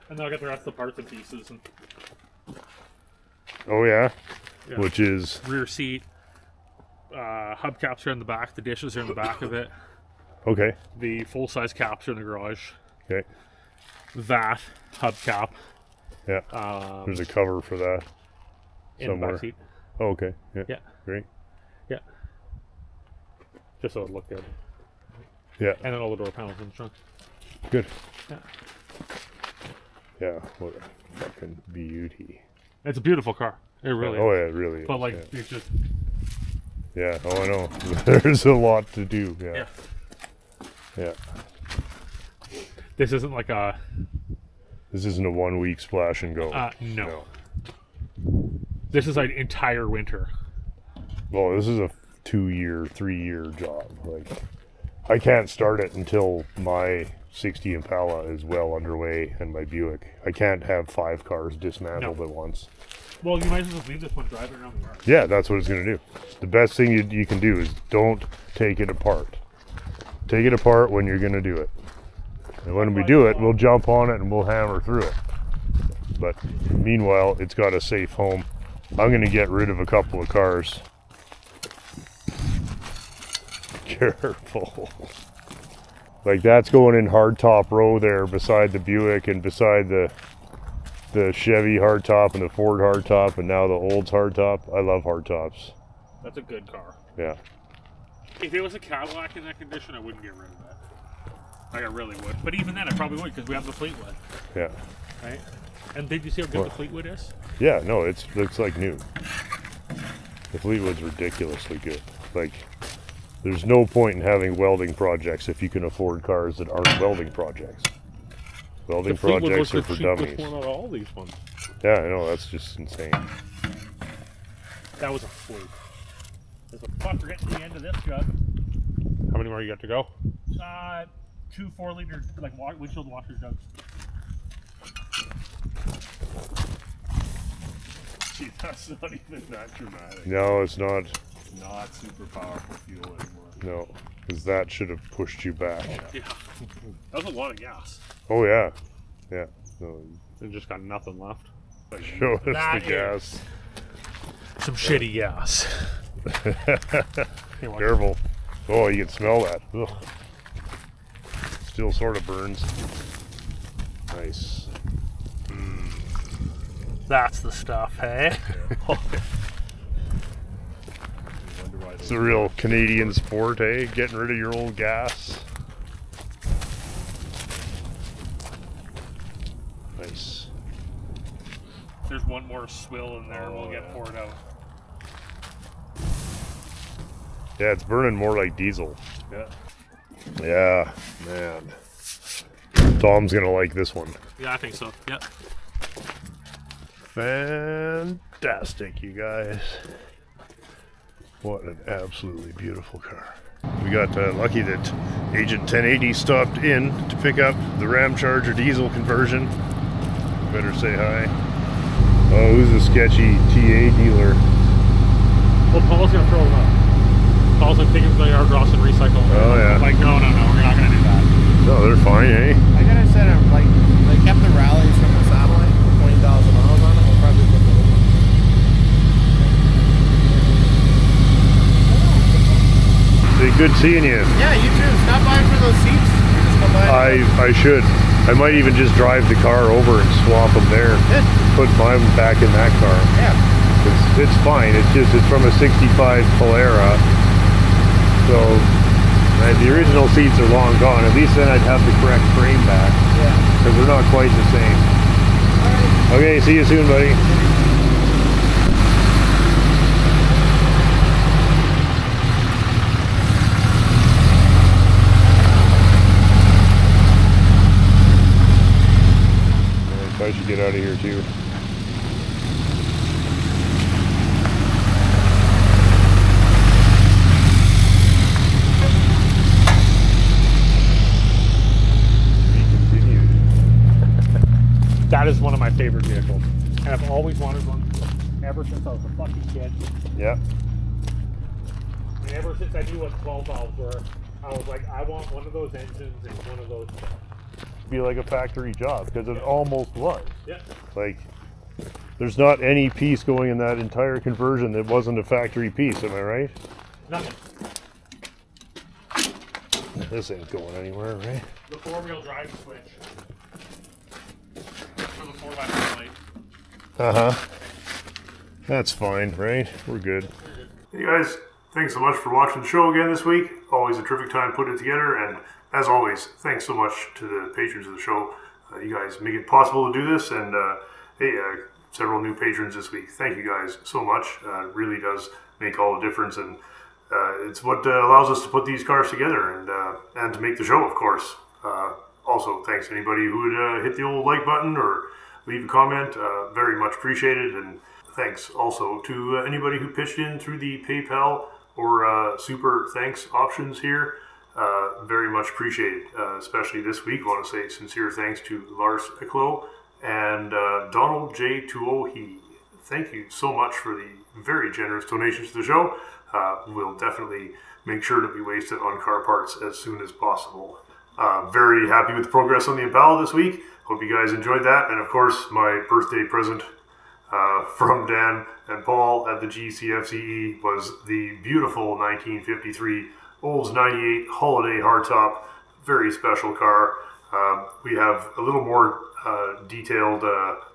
then I'll get the rest of the parts and pieces. And oh yeah. Yeah. Which is rear seat. Hubcaps are in the back. The dishes are in the back of it. okay. The full-size caps are in the garage. Okay. That hubcap Yeah. There's a cover for that in the somewhere. back seat. Oh, okay. Yeah. Yeah. Great. Yeah. Just so it looked good. Yeah. And then all the door panels in the trunk. Good. Yeah. Yeah. What a fucking beauty. It's a beautiful car. It really Oh is. yeah, it really is. But like, yeah. it's just Yeah. Oh, I know. There's a lot to do. Yeah. yeah. Yeah. This isn't like a This isn't a 1 week splash and go. no. This is like entire winter. Well, this is a 2-year, 3-year job. Like, I can't start it until my 60 Impala is well underway and my Buick. I can't have 5 cars dismantled at once. Well, you might as well leave this one driving around the yard. Yeah, that's what it's going to do. The best thing you can do is don't take it apart. Take it apart when you're going to do it. And when we do it, we'll jump on it and we'll hammer through it. But meanwhile, it's got a safe home. I'm going to get rid of a couple of cars. Careful. Like that's going in hardtop row there beside the Buick and beside the Chevy hardtop and the Ford hardtop and now the Olds hardtop. I love hardtops. That's a good car. Yeah. If it was a Cadillac in that condition, I wouldn't get rid of that. Like I really would. But even then, I probably would because we have the Fleetwood, Yeah. right? And did you see how good What? the Fleetwood is? Yeah, no, it looks like new. The Fleetwood's ridiculously good. Like, there's no point in having welding projects if you can afford cars that aren't welding projects. Welding projects are for dummies. One out of all these ones. Yeah, I know, that's just insane. That was a fluke. There's a fuck, we're getting to the end of this jug. How many more you got to go? 2 4-liter like windshield washer jugs. Gee, that's not even that dramatic. No, it's not. Not super powerful fuel anymore. No, because that should have pushed you back. Yeah. That was a lot of gas. Oh, yeah. Yeah. No, It just got nothing left. show us the That gas. Some shitty gas. Here, watch. Careful. Oh, you can smell that. Ugh. Still sort of burns. Nice. That's the stuff, hey? It's a real Canadian sport, eh? Getting rid of your old gas. Nice. There's one more swill in there and we'll get poured out. Yeah, it's burning more like diesel. Yeah. Yeah, man. Tom's gonna like this one. Yeah, I think so. Yep. Fantastic, you guys. What an absolutely beautiful car. We got lucky that Agent 1080 stopped in to pick up the Ram Charger diesel conversion. Better say hi. Oh, who's the sketchy TA dealer? Well, Paul's gonna throw them out. Paul's like, take them to the Ardrossan recycle. Oh, yeah. I'm like, no, we're not gonna do that. No, they're fine, eh? I gotta set up, like, they kept the rallies from the satellite, 20,000 miles on it. We'll probably put those on. Hey, good seeing you. Yeah, you too. Stop by for those seats. Just come by. I should. I might even just drive the car over and swap them there. Good. Put mine back in that car. Yeah. It's fine. It's from a 65 Polara. So the original seats are long gone. At least then I'd have the correct frame back. Yeah. Because they're not quite the same. Okay, see you soon, buddy. I should get out of here too. That is one of my favorite vehicles, and I've always wanted one ever since I was a fucking kid. Yeah. And ever since I knew what 12 valves were, I was like, I want one of those engines and one of those. Be like a factory job, because it almost was. Yeah. Like, there's not any piece going in that entire conversion that wasn't a factory piece, am I right? Nothing. This ain't going anywhere, right? The 4-wheel drive switch. For the 4x4 plate. Uh-huh. That's fine, right? We're good. Hey guys, thanks so much for watching the show again this week. Always a terrific time putting it together, and as always, thanks so much to the patrons of the show. You guys make it possible to do this, and several new patrons this week. Thank you guys so much. It really does make all the difference, and it's what allows us to put these cars together and to make the show, of course. Also, thanks to anybody who would hit the old like button or leave a comment. Very much appreciated, and thanks also to anybody who pitched in through the PayPal or super thanks options here. Very much appreciated, especially this week. I want to say sincere thanks to Lars Eklo and Donald J. Tuohi. Thank you so much for the very generous donations to the show. We'll definitely make sure that we waste it on car parts as soon as possible. Very happy with the progress on the Impala this week. Hope you guys enjoyed that. And of course, my birthday present from Dan and Paul at the GCFCE was the beautiful 1953 Olds 98 Holiday Hardtop. Very special car. We have a little more detailed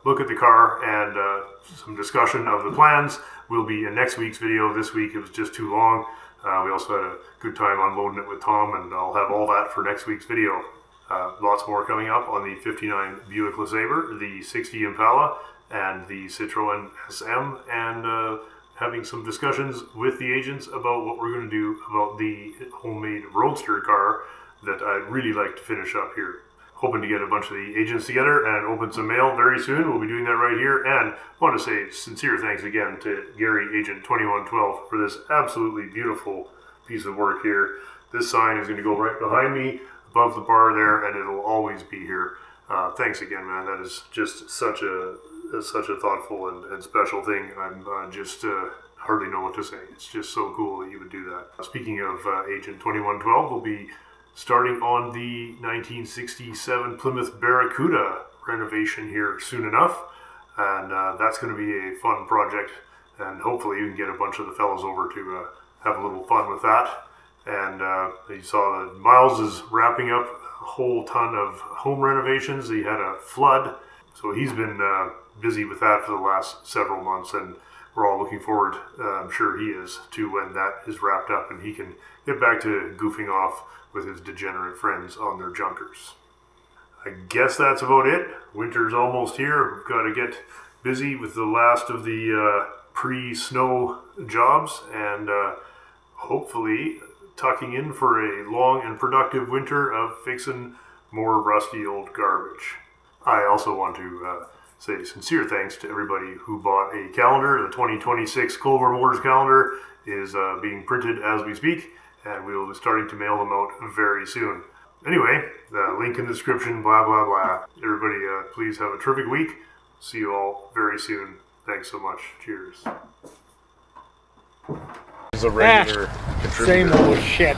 look at the car and some discussion of the plans will be in next week's video. This week it was just too long. We also had a good time unloading it with Tom, and I'll have all that for next week's video. Lots more coming up on the 59 Buick LeSabre, the 60 Impala, and the Citroen SM, and having some discussions with the agents about what we're going to do about the homemade Roadster car that I'd really like to finish up here. Hoping to get a bunch of the agents together and open some mail very soon. We'll be doing that right here. And I want to say sincere thanks again to Gary Agent 2112 for this absolutely beautiful piece of work here. This sign is going to go right behind me above the bar there, and it'll always be here. Thanks again, man. That is just such a thoughtful and special thing. I'm just hardly know what to say. It's just so cool that you would do that. Speaking of Agent 2112, we'll be starting on the 1967 Plymouth Barracuda renovation here soon enough, and that's going to be a fun project, and hopefully you can get a bunch of the fellows over to have a little fun with that. And you saw that Miles is wrapping up a whole ton of home renovations. He had a flood, so he's been busy with that for the last several months, and we're all looking forward, I'm sure he is, to when that is wrapped up and he can get back to goofing off with his degenerate friends on their junkers. I guess that's about it. Winter's almost here. We've got to get busy with the last of the pre-snow jobs, and hopefully tucking in for a long and productive winter of fixing more rusty old garbage. I also want to say sincere thanks to everybody who bought a calendar. The 2026 coldwarmotors calendar is being printed as we speak, and we'll be starting to mail them out very soon. Anyway, the link in the description, blah, blah, blah. Everybody, please have a terrific week. See you all very soon. Thanks so much. Cheers. Is a regular Same old shit.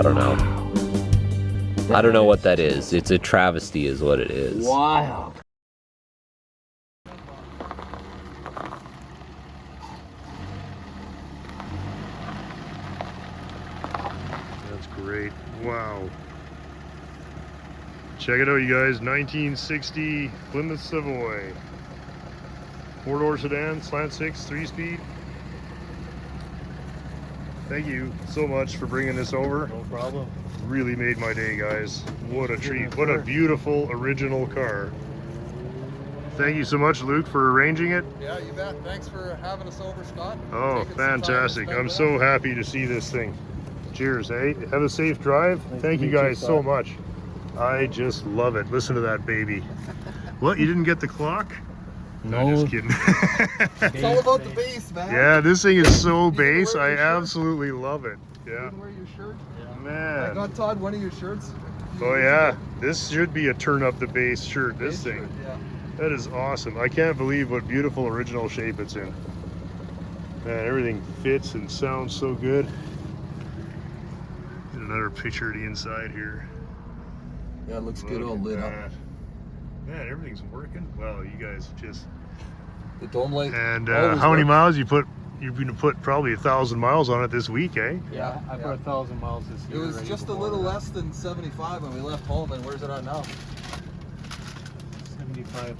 I don't know. I don't know what that is. It's a travesty is what it is. Wow. That's great. Wow. Check it out, you guys. 1960 Plymouth Savoy. 4-door sedan, slant 6, 3-speed. Thank you so much for bringing this over. No problem. Really made my day, guys. What a treat. What a beautiful original car. Thank you so much, Luke, for arranging it. Yeah, you bet. Thanks for having us over, Scott. Oh, fantastic. I'm so happy to see this thing. Cheers, hey? Have a safe drive. Thank you guys so much. I just love it. Listen to that baby. What, you didn't get the clock? No. I'm just kidding. It's all about the bass, man. Yeah, this thing is so bass. I absolutely love it. Yeah. You can wear your shirt. Man. I got Todd one of your shirts. Oh yeah, this should be a turn up the bass shirt, this thing. Yeah. That is awesome. I can't believe what beautiful original shape it's in. Man, everything fits and sounds so good. Get another picture of the inside here. Yeah, it looks good Look all at lit up. that. Man, everything's working. Wow, you guys just... The dome light. And always how many works. miles you put? You're going to put probably 1,000 miles on it this week, eh? Yeah, I put 1,000 miles this It year. was already just a before little that. less than 75 when we left home, and where's it on now? 75,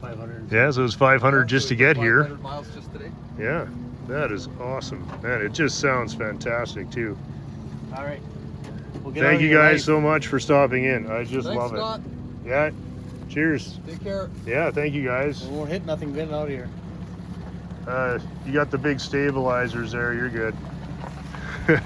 500. Yeah, so it's 500 just to get here. 500 miles just today. Yeah, that is awesome. Man, it just sounds fantastic too. All right. We'll get Thank on you your guys life. so much for stopping in. I just Thanks, love Scott. it. Yeah, cheers. Take care. Yeah, thank you guys. We won't hit nothing getting out of here. You got the big stabilizers there, you're good. Thanks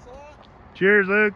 a lot. Cheers, Luke.